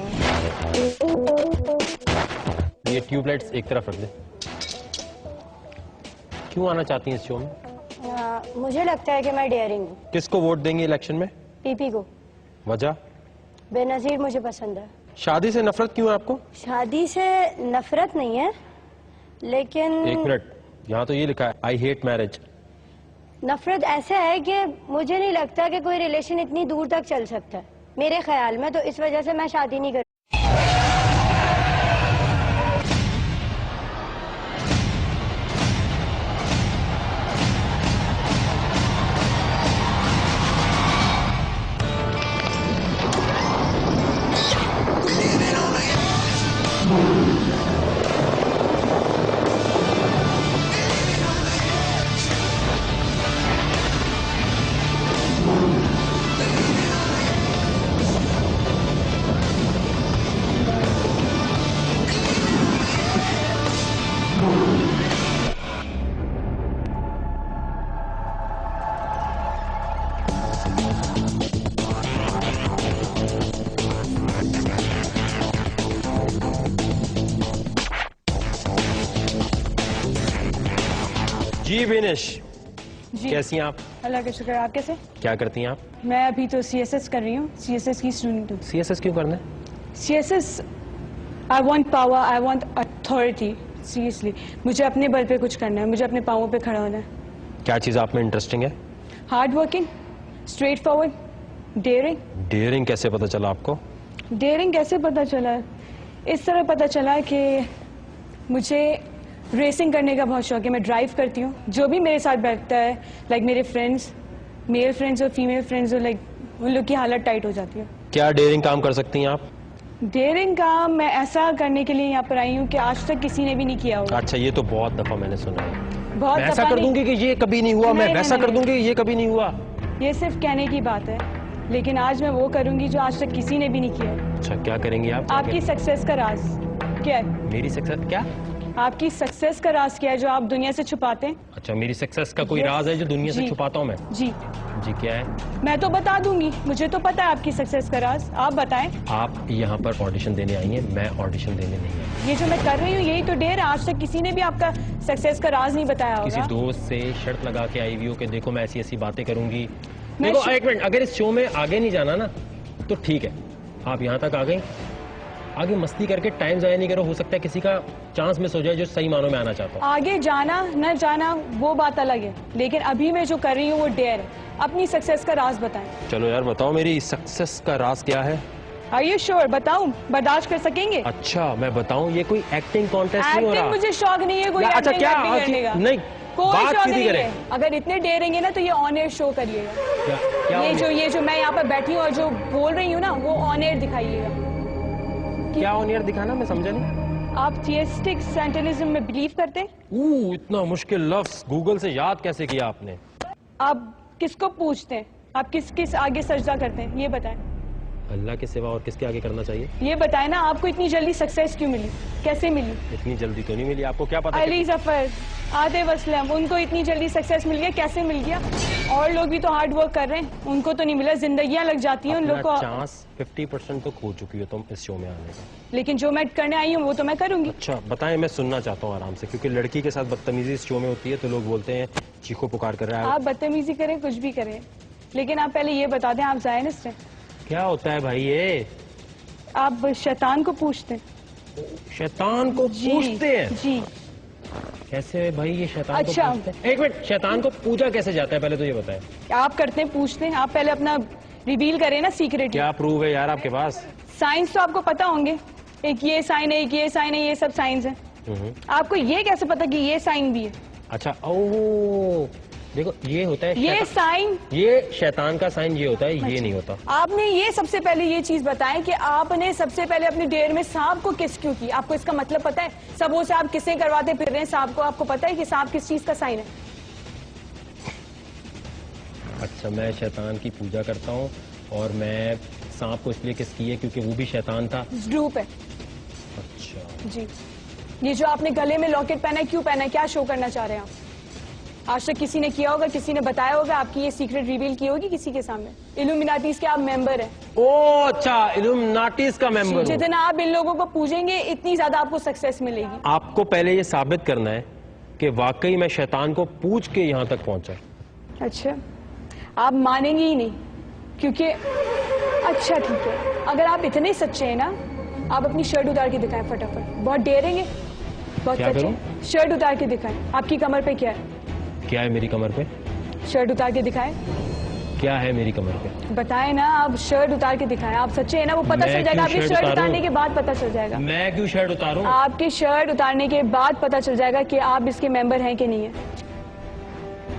ये ट्यूबलाइट्स एक तरफ रख दे। क्यों आना चाहती हैं इस शो में? मुझे लगता है कि मैं डेयरिंग हूँ। किसको वोट देंगे इलेक्शन में? पीपी को। वजह? बेनजीर मुझे पसंद है। शादी से नफरत क्यों है आपको? शादी से नफरत नहीं है, लेकिन 1 मिनट, यहाँ तो ये लिखा है आई हेट मैरिज। नफरत ऐसा है कि मुझे नहीं लगता कि कोई रिलेशन इतनी दूर तक चल सकता है मेरे ख्याल में, तो इस वजह से मैं शादी नहीं कर। जी विनेश, कैसी हैं आप? अल्लाह का शुक्र। आप कैसे? क्या करती हैं आप? मैं अभी तो CSS कर रही हूँ, CSS की स्टूडेंट हूँ। CSS क्यों करना है? CSS, I want power, I want authority. Seriously, मुझे अपने बल पे कुछ करना है, मुझे अपने पाँवों पे खड़ा होना है। क्या चीज़ आप में इंटरेस्टिंग है? Hard working, straightforward, daring. Daring कैसे पता चला आपको? डेयरिंग कैसे पता चला? इस तरह पता चला कि मुझे रेसिंग करने का बहुत शौक है, मैं ड्राइव करती हूँ। जो भी मेरे साथ बैठता है, लाइक मेरे फ्रेंड्स, मेल फ्रेंड्स और फीमेल फ्रेंड्स, और लाइक उन लोग की हालत टाइट हो जाती है। क्या डेयरिंग काम कर सकती हैं आप? डेयरिंग काम मैं ऐसा करने के लिए यहाँ पर आई हूँ कि आज तक किसी ने भी नहीं किया होगा। अच्छा, ये तो बहुत दफा मैंने सुना है। बहुत मैं ऐसा कर दूंगी कि ये कभी नहीं हुआ, मैं वैसा कर दूंगी कि ये कभी नहीं हुआ। ये सिर्फ कहने की बात है, लेकिन आज मैं वो करूंगी जो आज तक किसी ने भी नहीं किया। अच्छा, क्या करेंगी आप? आपकी सक्सेस का राज क्या है? मेरी सक्सेस क्या? आपकी सक्सेस का राज क्या है जो आप दुनिया से छुपाते हैं? अच्छा, मेरी सक्सेस का कोई राज है जो दुनिया से छुपाता हूँ मैं? जी जी, क्या है? मैं तो बता दूंगी, मुझे तो पता है आपकी सक्सेस का राज। आप बताएं। आप यहाँ पर ऑडिशन देने आई हैं, मैं ऑडिशन देने नहीं आई। ये जो मैं कर रही हूँ यही तो डेयर है। आज तक किसी ने भी आपका सक्सेस का राज नहीं बताया होगा। किसी दोस्त से शर्त लगा के आई हुई हो कि देखो मैं ऐसी ऐसी बातें करूंगी। देखो एक मिनट, अगर इस शो में आगे नहीं जाना ना तो ठीक है, आप यहाँ तक आ गई, आगे मस्ती करके टाइम जाया नहीं करो। हो सकता है किसी का चांस मिस हो जाए जो सही मानों में आना चाहता हूँ। आगे जाना न जाना वो बात अलग है, लेकिन अभी मैं जो कर रही हूँ वो डेयर है। अपनी सक्सेस का राज बताएं। चलो यार बताओ, मेरी सक्सेस का राज क्या है? Are you sure? बताऊं? बर्दाश्त कर सकेंगे? अच्छा, मैं बताऊं, ये कोई एक्टिंग कॉन्टेस्ट नहीं हो रहा। एक्टिंग मुझे शौक नहीं है कोई अच्छा, क्या करने का। नहीं, कोई बात शौक सीधी नहीं करें। है। अगर इतने डेरेंगे ना तो ये ऑन एयर शो करिएगा। ये जो मैं यहाँ पर बैठी हूँ और जो बोल रही हूँ ना वो ऑन एयर दिखाइएगा। क्या ऑन एयर दिखाना? मैं समझा नहीं। आप थियस्टिक सेंटिलिज्म में बिलीव करते हैं? इतना मुश्किल लफ्ज गूगल से याद कैसे किया आपने? आप किसको पूछते हैं? आप किस आगे सजदा करते हैं? ये बताएं। अल्लाह के सिवा और किसके आगे करना चाहिए? ये बताएं ना, आपको इतनी जल्दी सक्सेस क्यों मिली? कैसे मिली? इतनी जल्दी तो नहीं मिली, आपको क्या पता? अली जफर, आतिफ असलम, उनको इतनी जल्दी सक्सेस मिल गया, कैसे मिल गया? और लोग भी तो हार्ड वर्क कर रहे हैं, उनको तो नहीं मिला। जिंदगियां लग जाती हैं उन लोग को। चांस 50% तो खो चुकी हो तुम इस शो में आने का। लेकिन जो मैं करने आई हूँ वो तो मैं करूंगी। अच्छा बताएं, मैं सुनना चाहता हूँ आराम से, क्योंकि लड़की के साथ बदतमीजी इस शो में होती है तो लोग बोलते हैं चीखो पुकार कर रहा है। आप बदतमीजी करें, कुछ भी करें, लेकिन आप पहले ये बता दें, आप ज़ायनिस्ट हैं? क्या होता है भाई ये? आप शैतान को पूछते हैं? शैतान को पूछते हैं? जी। कैसे भाई ये शैतान अच्छा, को पूछते हैं? एक मिनट, शैतान को पूजा कैसे जाता है पहले तो ये बताएं। आप करते हैं, पूछते हैं? आप पहले अपना रिवील करें ना सीक्रेट। क्या प्रूव है यार आपके पास? साइंस तो आपको पता होंगे, एक ये साइन है, एक ये साइन है, ये सब साइंस है। आपको ये कैसे पता कि ये साइन भी है? अच्छा, ओह देखो ये होता है ये साइन, ये शैतान का साइन ये होता है। अच्छा, ये नहीं होता। आपने ये सबसे पहले ये चीज बताएं कि आपने सबसे पहले अपनी डेयर में सांप को किस क्यों की? आपको इसका मतलब पता है? सबों से आप किसे करवाते फिर रहे हैं सांप को? आपको पता है कि सांप किस चीज का साइन है? अच्छा, मैं शैतान की पूजा करता हूँ और मैं सांप को इसलिए किस की है क्योंकि वो भी शैतान था। ड्रूप है। अच्छा जी। ये जो आपने गले में लॉकेट पहना है, क्यों पहना है? क्या शो करना चाह रहे हैं आप? आज तक किसी ने किया होगा, किसी ने बताया होगा, आपकी ये सीक्रेट रिवील की होगी किसी के सामने? इल्यूमिनाटीज के आप मेंबर हैं। ओह अच्छा, इल्यूमिनाटीज का मेंबर। जितना आप इन लोगों को पूजेंगे इतनी ज्यादा आपको सक्सेस मिलेगी। आपको पहले ये साबित करना है कि वाकई मैं शैतान को पूज के यहाँ तक पहुंचा। अच्छा, आप मानेंगे ही नहीं क्योंकि अच्छा ठीक है, अगर आप इतने सच्चे हैं ना, आप अपनी शर्ट उतार के दिखाएं फटाफट। बहुत डेरेंगे, बहुत सच्चे। शर्ट उतार के दिखाएं। आपकी कमर पे क्या है? क्या है मेरी कमर पे? शर्ट उतार के दिखाएं। क्या है मेरी कमर पे? बताएं ना, आप शर्ट उतार के दिखाएं। आप सच्चे हैं ना, वो पता चल जाएगा। आपकी शर्ट उतारने के बाद पता चल जाएगा। मैं क्यों शर्ट उतारूं? आपकी शर्ट उतारने के बाद पता चल जाएगा कि आप इसके मेंबर हैं कि नहीं है।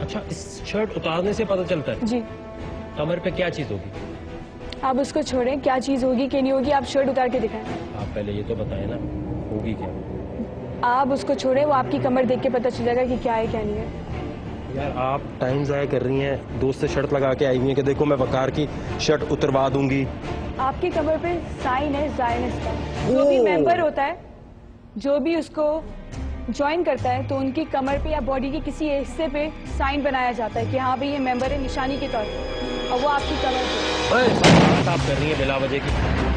अच्छा, इस शर्ट उतारने से पता चलता है? जी। कमर पे क्या चीज होगी? आप उसको छोड़ें, क्या चीज होगी कि नहीं होगी, आप शर्ट उतार के दिखाएं। आप पहले ये तो बताएं ना, होगी क्या? आप उसको छोड़ें, वो आपकी कमर देख के पता चल जाएगा कि क्या है क्या नहीं है। यार आप टाइम ज़ाया कर रही हैं। दोस्त से शर्त लगा के आई हुई हैं कि देखो मैं वकार की शर्ट उतरवा दूंगी। आपकी कमर पे साइन है ज़ायनिस्ट का। जो भी मेंबर होता है, जो भी उसको ज्वाइन करता है, तो उनकी कमर पे या बॉडी के किसी हिस्से पे साइन बनाया जाता है कि हाँ भाई ये मेंबर है, निशानी के तौर पे, और वो आपकी कमर पे। आप कर रही हैं बिला वजह की।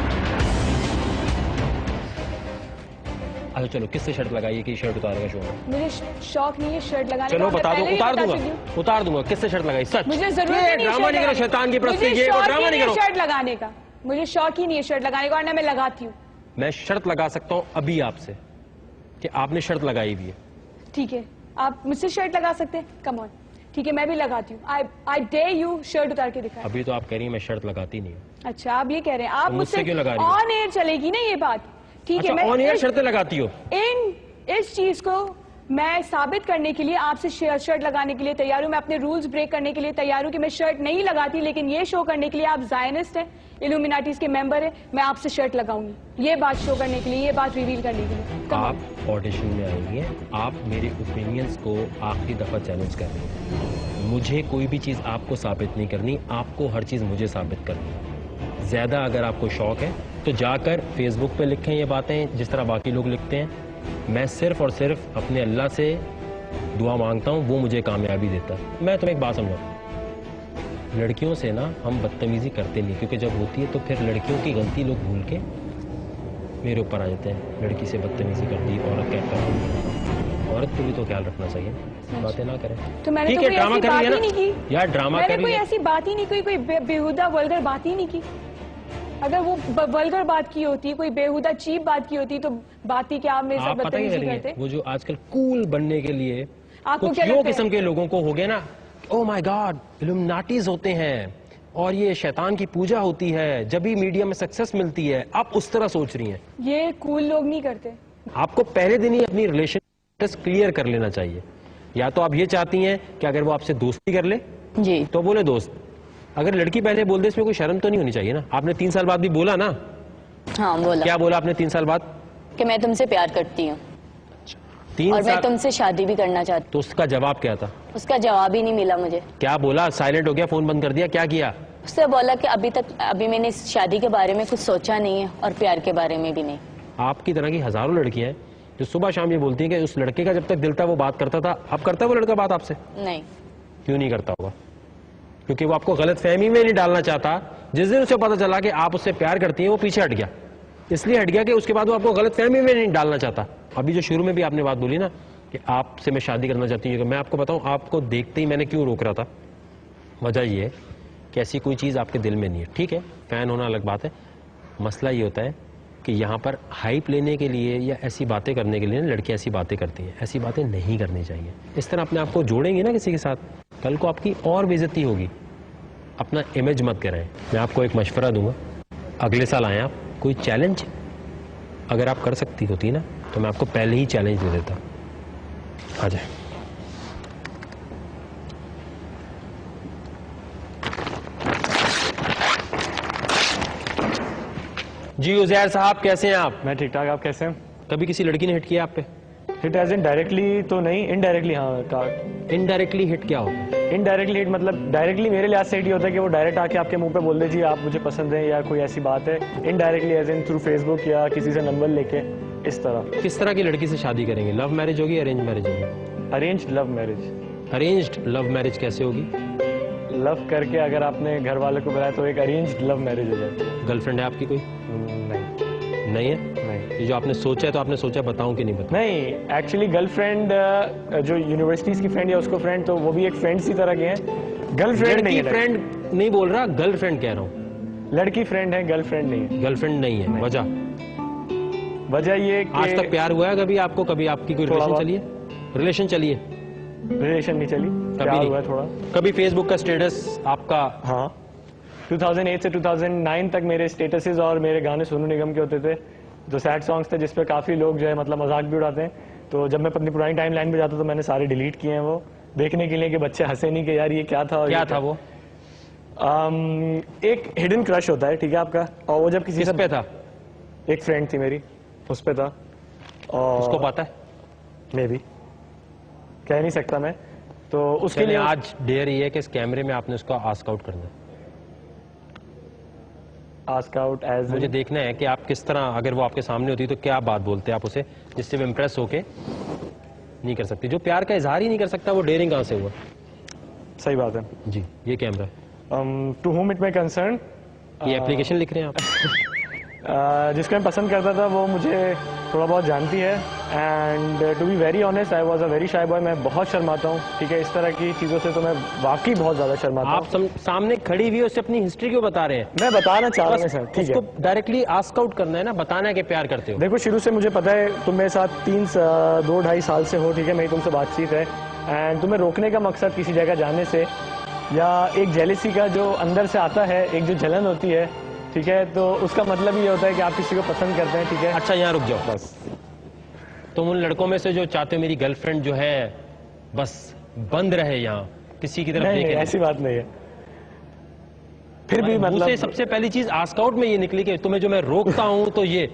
अच्छा चलो, किससे शर्त लगाइए कि शर्ट उतारेगा शो में? मुझे शौक नहीं है शर्ट लगाने का। चलो बता दो, उतार दूंगा। किससे शर्त लगाई? सच मुझे जरूरत नहीं ड्रामा नहीं करो, शैतान की प्रस्ती ये ड्रामा नहीं करो। शर्ट लगाने का मुझे शौक ही नहीं है, शर्ट लगाने का, और ना मैं लगाती हूँ। मैं शर्त लगा सकता हूँ अभी आपसे कि आपने शर्त लगाई भी है। ठीक है, आप मुझसे शर्ट लगा सकते हैं। कम ऑन, ठीक है, मैं भी लगाती हूँ। आई डेयर यू, शर्ट उतार के दिखाएं। अभी तो आप कह रही हैं मैं शर्त लगाती नहीं हूँ। अच्छा, आप ये कह रहे हैं। आप मुझसे क्यों लगा रही हैं? ऑन एयर चलेगी ना ये बात, ठीक है? ऑन एयर शर्तें लगाती हो? इस चीज को मैं साबित करने के लिए आपसे शर्ट लगाने के लिए तैयार हूँ, मैं अपने रूल्स ब्रेक करने के लिए तैयार हूँ कि मैं शर्ट नहीं लगाती, लेकिन ये शो करने के लिए आप जायनिस्ट हैं, इल्यूमिनाटीज के मेंबर हैं, मैं आपसे शर्ट लगाऊंगी। ये बात शो करने के लिए, ये बात रिवील करने के लिए। आप ऑडिशन में आएंगे, आप मेरे ओपिनियंस को आखिरी दफा चैलेंज कर रही हैं। मुझे कोई भी चीज़ आपको साबित नहीं करनी, आपको हर चीज़ मुझे साबित करनी है। ज़्यादा अगर आपको शौक है तो जाकर फेसबुक पे लिखें ये बातें जिस तरह बाकी लोग लिखते हैं। मैं सिर्फ और सिर्फ अपने अल्लाह से दुआ मांगता हूँ, वो मुझे कामयाबी देता है। मैं तुम्हें एक बात समझाऊँ, लड़कियों से ना हम बदतमीजी करते नहीं, क्योंकि जब होती है तो फिर लड़कियों की गलती लोग भूल के मेरे ऊपर आ जाते हैं। लड़की से बदतमीजी कर दी, औरत कहता है, औरत को भी तो ख्याल रखना चाहिए, बातें ना करें। तो मैंने ठीक तो है, ड्रामा कर लिया नहीं की यार, ड्रामा मैंने कर कोई लिया। ऐसी बात ही नहीं की, कोई बेहुदा वल्गर बात ही नहीं की। अगर वो वल्गर बात की होती, कोई बेहुदा चीप बात की होती तो बात ही क्या आप मेरे साथ बदतमीजी करते। वो जो आजकल कूल बनने के लिए आपको कुछ क्या यो लगता है? किस्म के लोगों को हो गया ना, ओह माय गॉड इल्यूमिनाटीज होते हैं और ये शैतान की पूजा होती है, जब भी मीडिया में सक्सेस मिलती है, आप उस तरह सोच रही हैं। ये कूल लोग नहीं करते। आपको पहले दिन ही अपनी रिलेशन क्लियर कर लेना चाहिए। या तो आप ये चाहती हैं कि अगर वो आपसे दोस्ती कर ले जी तो बोले दोस्त। अगर लड़की पहले बोल दे, इसमें कोई शर्म तो नहीं होनी चाहिए ना। आपने 3 साल बाद भी बोला ना। हाँ बोला। क्या बोला आपने 3 साल बाद? कि मैं तुमसे प्यार करती हूँ 3 और मैं साल तुमसे शादी भी करना चाहती तो उसका जवाब क्या था? हूँ। उसका जवाब ही नहीं मिला मुझे। क्या बोला? साइलेंट हो गया, फोन बंद कर दिया, क्या किया? उससे बोला कि अभी मैंने इस शादी के बारे में कुछ सोचा नहीं है और प्यार के बारे में भी नहीं। आपकी तरह की हजारों लड़कियां हैं जो सुबह शाम ये बोलती हैं कि उस लड़के का जब तक दिल था वो बात करता था। अब करता है वो लड़का बात आपसे? नहीं। क्यों नहीं करता होगा? क्योंकि वो आपको गलत फहमी में नहीं डालना चाहता। जिस दिन उसे पता चला कि आप उससे प्यार करती हैं वो पीछे हट गया, इसलिए हट गया कि उसके बाद वो आपको गलत फहमी में नहीं डालना चाहता। अभी जो शुरू में भी आपने बात बोली ना कि आपसे मैं शादी करना चाहती हूँ, मैं आपको बताऊं आपको देखते ही मैंने क्यों रोक रहा था। वजह ये है कि ऐसी कोई चीज़ आपके दिल में नहीं है। ठीक है, फैन होना अलग बात है। मसला ये होता है कि यहाँ पर हाइप लेने के लिए या ऐसी बातें करने के लिए लड़कियाँ ऐसी बातें करती हैं। ऐसी बातें नहीं करनी चाहिए। इस तरह अपने आप को जोड़ेंगे ना किसी के साथ, कल को आपकी और बेइज्जती होगी। अपना इमेज मत कराएं। मैं आपको एक मशवरा दूंगा, अगले साल आए आप, कोई चैलेंज अगर आप कर सकती होती ना तो मैं आपको पहले ही चैलेंज दे देता। आ जाए। जी उजैर साहब, कैसे हैं आप? मैं ठीक ठाक, आप कैसे हैं? कभी किसी लड़की ने हिट किया आप पे? हिट एज इन डायरेक्टली तो नहीं, इनडायरेक्टली हाँ। इनडायरेक्टली हिट क्या होता है? इनडायरेक्टली हिट मतलब डायरेक्टली मेरे लिहाज से हिट ये होता है कि वो डायरेक्ट आके आपके मुंह पे बोल दे जी आप मुझे पसंद है या कोई ऐसी बात है। Indirectly as in through Facebook या किसी से नंबर लेके, इस तरह। किस तरह की लड़की से शादी करेंगे? लव मैरिज होगी, अरेंज मैरिज होगी? Arranged love marriage. Arranged love marriage कैसे होगी? लव करके अगर आपने घर वाले को बुलाया तो एक अरेंज्ड लव मैरिज हो जाती है। गर्लफ्रेंड है आपकी कोई? नहीं है? नहीं। ये जो आपने सोचा है तो आपने सोचा बताऊं कि नहीं बताऊं? नहीं, एक्चुअली गर्लफ्रेंड जो यूनिवर्सिटीज की फ्रेंड या उसको फ्रेंड, तो वो भी एक फ्रेंड सी तरह के हैं। गर्लफ्रेंड नहीं है। फ्रेंड नहीं बोल रहा, गर्लफ्रेंड कह रहा हूँ। लड़की फ्रेंड है, गर्लफ्रेंड नहीं है। गर्लफ्रेंड नहीं है। वजह ये आज तक प्यार हुआ है कभी आपको? कभी आपकी कोई रिलेशन चली है? रिलेशन चली है? रिलेशन नहीं चली, कभी हुआ थोड़ा। कभी फेसबुक का स्टेटस आपका? हाँ, 2008 से 2009 तक मेरे स्टेटसेस और मेरे गाने सोनू निगम के होते थे, जो सैड सॉन्ग्स थे जिसपे काफी लोग जो है मतलब मजाक भी उड़ाते हैं। तो जब मैं अपनी पुरानी टाइम लाइन पे जाता तो मैंने सारे डिलीट किए हैं वो, देखने के लिए कि बच्चे हंसे नहीं कि यार ये क्या था। क्या था वो? एक हिडन क्रश होता है, ठीक है आपका, और वो जब किसी पे था? एक फ्रेंड थी मेरी, उस पे था। और उसको पता है? मे बी, कह नहीं सकता मैं। तो उसके लिए आज डेयर ये है कि इस कैमरे में आपने उसको आस्क आउट करना है। आस्क आउट एज मुझे देखना है कि आप किस तरह, अगर वो आपके सामने होती तो क्या बात बोलते हैं आप उसे जिससे वो इम्प्रेस होके नहीं कर सकती। जो प्यार का इजहार ही नहीं कर सकता वो डेयरिंग कहाँ से हुआ? सही बात है जी। ये camera to whom it may concern, ये एप्लीकेशन लिख रहे हैं आप? जिसको मैं पसंद करता था वो मुझे थोड़ा बहुत जानती है। And to be very honest I was a very shy boy. मैं बहुत शर्माता हूँ, ठीक है, इस तरह की चीज़ों से तो मैं वाकई बहुत ज़्यादा शर्माता हूँ। आप सामने खड़ी हुई उससे अपनी हिस्ट्री क्यों बता रहे हैं? मैं बताना चाह रहा हूँ सर, ठीक है। उसको डायरेक्टली आस्क आउट करना है ना, बताना है कि प्यार करते हो। देखो शुरू से मुझे पता है तुम मेरे साथ 2-2.5 साल से हो, ठीक है, मेरी तुमसे बातचीत है। एंड तुम्हें रोकने का मकसद किसी जगह जाने से या एक जेलिसी का जो अंदर से आता है, एक जो जलन होती है, ठीक है, तो उसका मतलब ये होता है कि आप किसी को पसंद करते हैं, ठीक है। अच्छा यहाँ रुक जाओ बस। तुम उन लड़कों में से जो चाहते हो मेरी गर्लफ्रेंड जो है बस बंद रहे यहाँ, किसी की तरफ नहीं, देखे। ऐसी बात नहीं है। फिर भी मतलब सबसे पहली चीज आस्क आउट में ये निकली कि तुम्हें जो मैं रोकता हूँ तो ये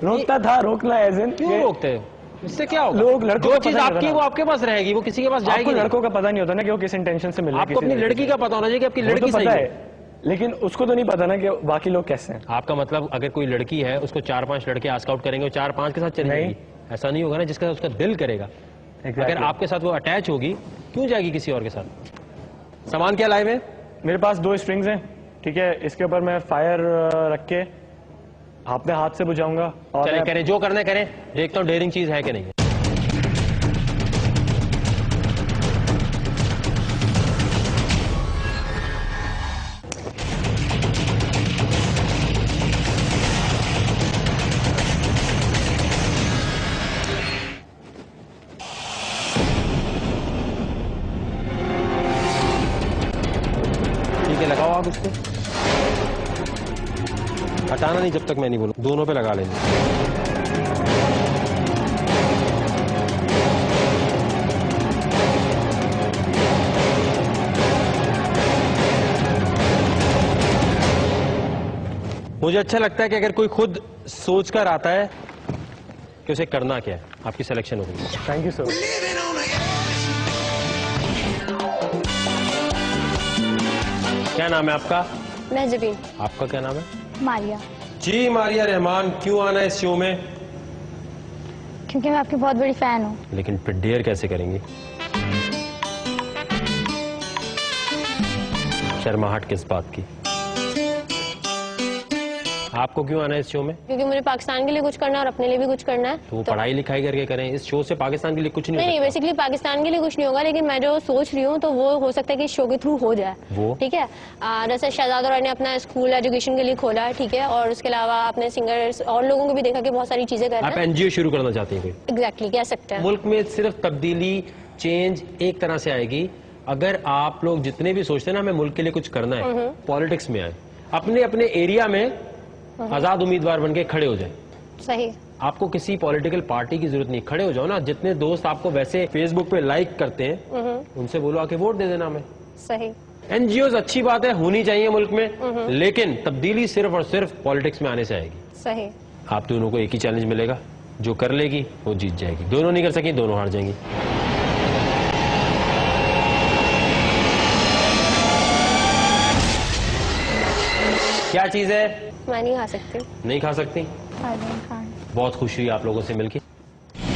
रोकता था, रोकना एज इन क्यों रोकते हो? इससे क्या होगा? लोग लड़कों जो चीज आपकी वो आपके पास रहेगी, वो किसी के पास जाएगी। लड़कों का पता नहीं होता ना कि वो किस इंटेंशन से मिल रहा है। आपको अपनी लड़की का पता होना चाहिए कि आपकी लड़की सही है, लेकिन उसको तो नहीं पता ना कि बाकी लोग कैसे हैं। आपका मतलब अगर कोई लड़की है उसको 4-5 लड़के आस्क आउट करेंगे और 4-5 के साथ चली जाएगी, ऐसा नहीं होगा ना। जिसके साथ उसका दिल करेगा, अगर आपके साथ वो अटैच होगी क्यों जाएगी किसी और के साथ? सामान क्या लाए हुए? मेरे पास 2 स्ट्रिंग्स हैं, ठीक है। इसके ऊपर मैं फायर रख के अपने हाथ से बुझाऊंगा और चले करें जो करना करें। देखता हूँ डेयरिंग चीज है कि नहीं है। लगाओ आप इसको, हटाना नहीं जब तक मैं नहीं बोलूं। दोनों पे लगा लेंगे। मुझे अच्छा लगता है कि अगर कोई खुद सोचकर आता है कि उसे करना क्या है, आपकी सिलेक्शन हो गई। Thank you sir. क्या नाम है आपका? महजबीन। आपका क्या नाम है? मारिया। जी मारिया रहमान, क्यों आना है इस शो में? क्योंकि मैं आपकी बहुत बड़ी फैन हूँ। लेकिन फिर डेयर कैसे करेंगी? शर्माहट किस बात की? आपको क्यों आना है इस शो में? क्योंकि मुझे पाकिस्तान के लिए कुछ करना है और अपने लिए भी कुछ करना है। तो पढ़ाई लिखाई करके करें। इस शो से पाकिस्तान के लिए कुछ नहीं। नहीं, बेसिकली पाकिस्तान के लिए कुछ नहीं होगा, लेकिन मैं जो सोच रही हूँ तो वो हो सकता है कि इस शो के थ्रू हो जाए। वो ठीक है। जैसे शहजाद और ने अपना स्कूल एजुकेशन के लिए खोला है, ठीक है, और उसके अलावा अपने सिंगर्स और लोगों को भी देखा कि बहुत सारी चीजें कर रहे हैं। आप एनजीओ शुरू करना चाहती हैं? एग्जैक्टली, कह सकते हैं। मुल्क में सिर्फ तब्दीली, चेंज एक तरह से आएगी अगर आप लोग जितने भी सोचते हैं ना हमें मुल्क के लिए कुछ करना है, पॉलिटिक्स में आए, अपने अपने एरिया में आजाद उम्मीदवार बनके खड़े हो जाए। सही। आपको किसी पॉलिटिकल पार्टी की जरूरत नहीं, खड़े हो जाओ ना। जितने दोस्त आपको वैसे फेसबुक पे लाइक करते हैं उनसे बोलो आके वोट दे देना हमें। सही। एनजीओ अच्छी बात है, होनी चाहिए मुल्क में, लेकिन तब्दीली सिर्फ और सिर्फ पॉलिटिक्स में आने से आएगी। सही। आप दोनों को एक ही चैलेंज मिलेगा, जो कर लेगी वो जीत जाएगी, दोनों नहीं कर सकें दोनों हार जाएंगी। क्या चीज है? मैं नहीं खा सकती। नहीं खा सकती? बहुत खुशी हुई आप लोगों से मिलके।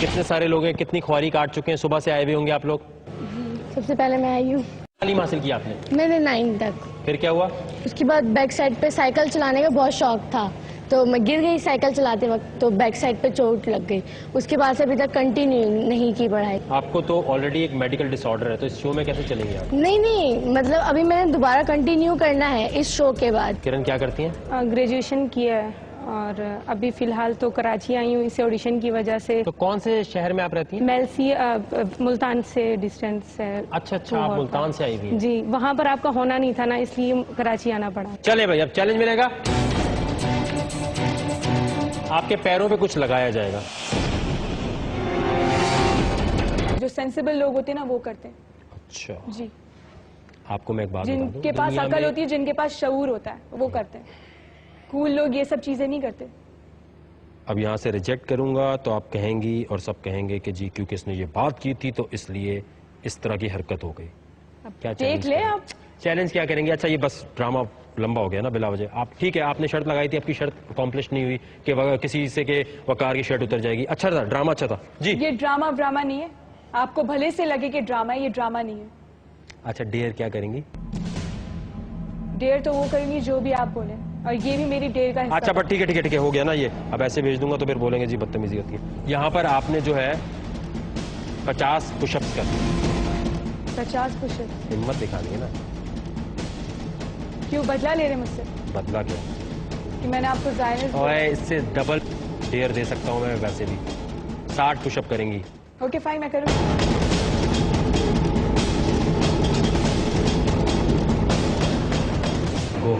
कितने सारे लोग हैं, कितनी ख्वारी काट चुके हैं, सुबह से आए हुए होंगे आप लोग। सबसे पहले मैं आई हूँ। तालीम हासिल की आपने? मैंने 9 तक। फिर क्या हुआ? उसके बाद बैक साइड पे साइकिल चलाने का बहुत शौक था, तो मैं गिर गई साइकिल चलाते वक्त, तो बैक साइड पे चोट लग गई। उसके बाद से अभी तक कंटिन्यू नहीं की पढ़ाई। आपको तो ऑलरेडी एक मेडिकल डिसऑर्डर है, तो इस शो में कैसे चलेंगे आप? नहीं, मतलब अभी मैंने दोबारा कंटिन्यू करना है इस शो के बाद। किरण क्या करती हैं? ग्रेजुएशन किया है और अभी फिलहाल तो कराची आई हूँ इसे ऑडिशन की वजह से। तो कौन से शहर में आप रहती हैं? मेलसी, मुल्तान से डिस्टेंस है। अच्छा, आप मुल्तान से आई हुई हैं? जी, वहाँ पर आपका होना नहीं था ना, इसलिए कराची आना पड़ा। चले भाई, अब चैलेंज मिलेगा, आपके पैरों पे कुछ लगाया जाएगा। जो सेंसिबल लोग होते हैं ना वो करते हैं। अच्छा जी। आपको मैं एक बात बता दूं, जिनके पास अकल होती है, जिनके पास शऊर होता है, वो करते हैं। कूल लोग ये सब चीजें नहीं करते। अब यहाँ से रिजेक्ट करूंगा तो आप कहेंगी और सब कहेंगे कि जी क्योंकि इसने ये बात की थी तो इसलिए इस तरह की हरकत हो गई। क्या देख ले आप। चैलेंज क्या करेंगे? अच्छा, ये बस ड्रामा लंबा हो गया ना बिला वजह। आप ठीक है, आपने शर्त लगाई थी, आपकी शर्त अकॉम्प्लिश नहीं हुई कि किसी से के वकार की शर्ट उतर जाएगी। अच्छा था, ड्रामा अच्छा था जी। ये ड्रामा नहीं है, आपको भले से लगे कि ड्रामा है, ये ड्रामा नहीं है। अच्छा, डेयर क्या करेंगी? डेयर तो वो करेंगी जो भी आप बोले, और ये भी मेरी डेयर का हिस्सा। अच्छा, पर ठीक है हो गया ना ये। अब ऐसे भेज दूंगा तो फिर बोलेंगे जी बदतमीजी होती है। यहाँ पर आपने जो है 50 पुशअप्स कर। 50 पुशअप्स? हिम्मत दिखानी है ना। क्यों बदला ले रहे मुझसे? बदला क्या? कि मैंने आपको जायज। ओए, इससे डबल डेयर दे सकता हूँ मैं वैसे भी। 60 पुशअप करेंगी। ओके फाइन, मैं करूँगी। गो।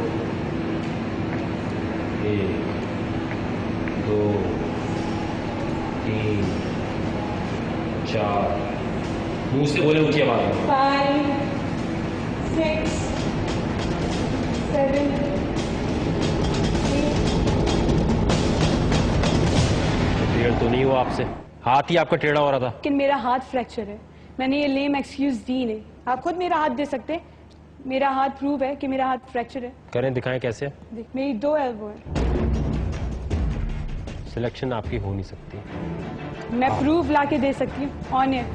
1 2 3 4 मुंह से बोले ऊंची आवाज में 5 6 7 टेढ़ तो नहीं हुआ आपसे, हाथ ही आपका टेढ़ा हो रहा था। लेकिन मेरा हाथ फ्रैक्चर है, मैंने ये लेम एक्सक्यूज दी नहीं। आप खुद मेरा हाथ दे सकते, मेरा हाथ प्रूव है कि मेरा हाथ फ्रैक्चर है। करें, दिखाएं कैसे। देख, मेरी 2 एल्बो है। सिलेक्शन आपकी हो नहीं सकती। मैं प्रूफ ला के दे सकती हूँ ऑन एयर।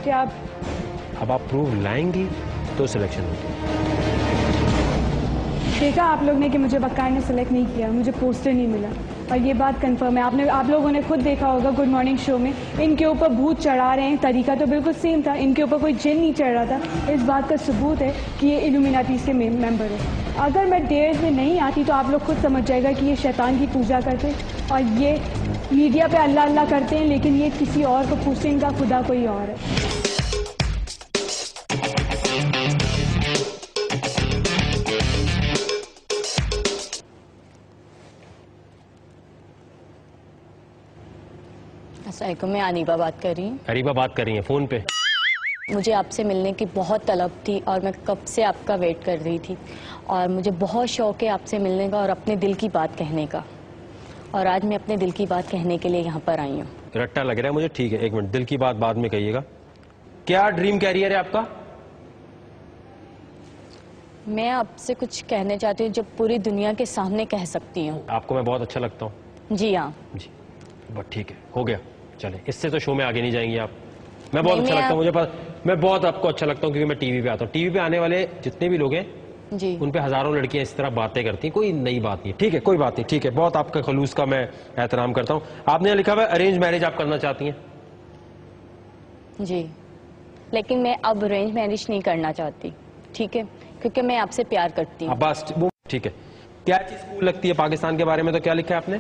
क्या आप अब आप प्रूफ लाएंगी तो सिलेक्शन होगी। देखा आप लोग ने कि मुझे बक्कार ने सेलेक्ट नहीं किया, मुझे पोस्टर नहीं मिला, और ये बात कंफर्म है। आप लोगों ने खुद देखा होगा गुड मॉर्निंग शो में, इनके ऊपर भूत चढ़ा रहे हैं, तरीका तो बिल्कुल सेम था, इनके ऊपर कोई जिन नहीं चढ़ रहा था। इस बात का सबूत है कि ये इल्यूमिनाटी के मेंबर है। अगर मैं डेयर्स में नहीं आती तो आप लोग खुद समझ जाएगा कि ये शैतान की पूजा करते हैं और ये मीडिया पे अल्लाह अल्लाह करते हैं, लेकिन ये किसी और को पूछते हैं, इनका खुदा कोई और है। अस्सलामुअलैकुम, मैं अनीबा बात कर रही हूँ। अरीबा बात कर रही हैं फोन पे। मुझे आपसे मिलने की बहुत तलब थी और मैं कब से आपका वेट कर रही थी, और मुझे बहुत शौक है आपसे मिलने का और अपने दिल की बात कहने का, और आज मैं अपने दिल की बात कहने के लिए यहाँ पर आई हूँ। रट्टा लग रहा है मुझे, ठीक है, एक मिनट, दिल की बात बाद में कहिएगा। क्या ड्रीम कैरियर है आपका? मैं आपसे कुछ कहने चाहती हूँ जो पूरी दुनिया के सामने कह सकती हूँ। आपको मैं बहुत अच्छा लगता हूँ? जी हाँ। जी, बस ठीक है, हो गया, चले, इससे तो शो में आगे नहीं जाएंगी आप। मैं बहुत अच्छा लगता हूँ, मुझे मैं बहुत आपको अच्छा लगता हूँ क्योंकि मैं टीवी पे आता हूँ। टीवी पे आने वाले जितने भी लोग हैं जी, उन पे हजारों लड़कियां इस तरह बातें करती हैं, कोई नई बात नहीं है। ठीक है, कोई बात नहीं, ठीक है, बहुत आपका खलूस का मैं एहतराम करता हूँ। आपने लिखा हुआ अरेंज मैरिज आप करना चाहती हैं? जी, लेकिन मैं अब अरेंज मैरिज नहीं करना चाहती, ठीक है, क्योंकि मैं आपसे प्यार करती हूँ। बस वो ठीक है। क्या चीज कूल लगती है पाकिस्तान के बारे में, तो क्या लिखा है आपने?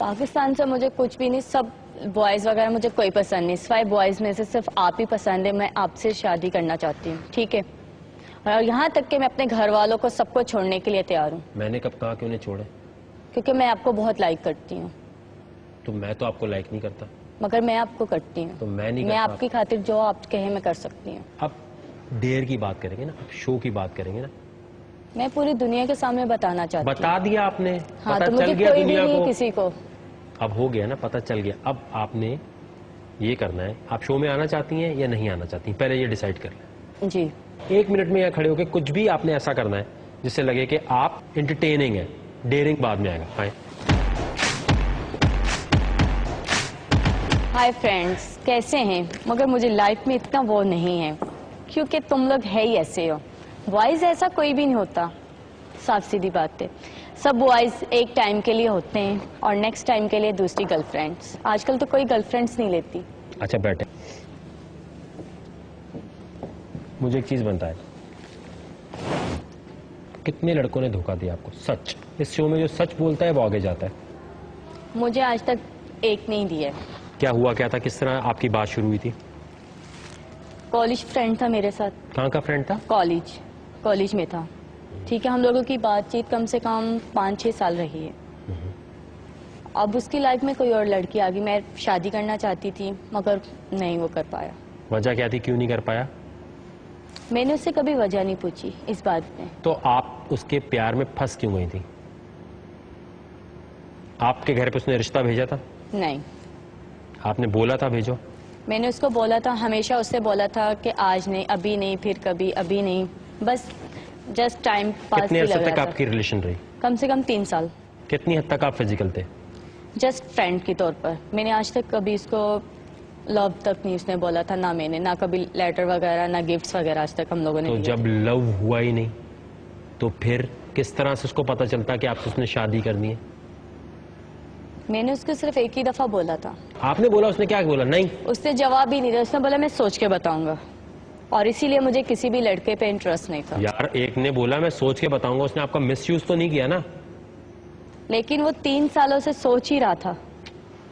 पाकिस्तान से मुझे कुछ भी नहीं, सब बॉयज वगैरह मुझे कोई पसंद नहीं, सिवाय बॉयज में से सिर्फ आप ही पसंद है। मैं आपसे शादी करना चाहती हूँ, ठीक है, और यहाँ तक कि मैं अपने घर वालों को सबको छोड़ने के लिए तैयार हूँ। मैंने कब कहा कि उन्हें छोड़े? क्योंकि मैं आपको बहुत लाइक करती हूँ। तो मैं तो आपको लाइक नहीं करता। मगर मैं आपको करती हूँ। तो मैं नहीं मैं करता आपकी खातिर जो आप कहे मैं कर सकती हूँ। अब डेयर की बात करेंगे ना, अब शो की बात करेंगे ना। मैं पूरी दुनिया के सामने बताना चाहती हूँ। बता दिया आपने, हाँ, पता तो चल मुझे गया कोई भी दुनिया नहीं को। किसी को। अब हो गया ना, पता चल गया। अब आपने ये करना है, आप शो में आना चाहती हैं या नहीं आना चाहती, पहले ये डिसाइड कर लें। जी, 1 मिनट में यहाँ खड़े होकर कुछ भी आपने ऐसा करना है जिससे लगे कि आप एंटरटेनिंग है, डेयरिंग बाद में आएगा। हाय हाय फ्रेंड्स, कैसे हैं? मगर मुझे लाइफ में इतना वो नहीं है, क्योंकि तुम लोग है ही ऐसे हो। बॉयज ऐसा कोई भी नहीं होता, साफ सीधी बात है। सब बॉयज एक टाइम के लिए होते हैं और नेक्स्ट टाइम के लिए दूसरी गर्लफ्रेंड्स। आजकल तो कोई गर्लफ्रेंड्स नहीं लेती। अच्छा बैठे, मुझे एक चीज बनता है, कितने लड़कों ने धोखा दिया आपको? सच, इस शो में जो सच बोलता है वो आगे जाता है। मुझे आज तक एक नहीं दिया है। क्या हुआ, क्या था, किस तरह आपकी बात शुरू हुई थी? कॉलेज फ्रेंड था मेरे साथ। कहाँ का फ्रेंड था? कॉलेज में था, ठीक है। हम लोगों की बातचीत कम से कम 5-6 साल रही है। अब उसकी लाइफ में कोई और लड़की आ गई। मैं शादी करना चाहती थी मगर नहीं वो कर पाया। वजह क्या थी, क्यों नहीं कर पाया? मैंने उससे कभी वजह नहीं पूछी इस बात में। तो आप उसके प्यार में फंस क्यों गई थी? आपके घर पे उसने रिश्ता भेजा था? नहीं। आपने बोला था भेजो? मैंने उसको बोला था, हमेशा उससे बोला था कि आज नहीं, अभी नहीं, फिर कभी, अभी नहीं, बस जस्ट टाइम पास। कितने अर्से तक आपकी रिलेशन रही? कम से कम 3 साल। कितनी हद तक आप फिजिकल थे? जस्ट फ्रेंड के तौर पर। मैंने आज तक कभी इसको लव तक नहीं उसने बोला था, ना मैंने, ना कभी लेटर वगैरह, ना गिफ्ट्स वगैरह आज तक हम लोगों ने। तो जब लव हुआ ही नहीं तो फिर किस तरह से उसको पता चलता कि आपसे उसने शादी करनी है? मैंने उसको सिर्फ एक ही दफा बोला था। आपने बोला, उसने क्या बोला? नहीं, उसने जवाब ही नहीं दिया। उसने बोला मैं सोच के बताऊंगा, और इसीलिए मुझे किसी भी लड़के पे इंटरेस्ट नहीं था। यार एक ने बोला मैं सोच के बताऊंगा, उसने आपका मिसयूज तो नहीं किया ना? लेकिन वो 3 सालों से सोच ही रहा था।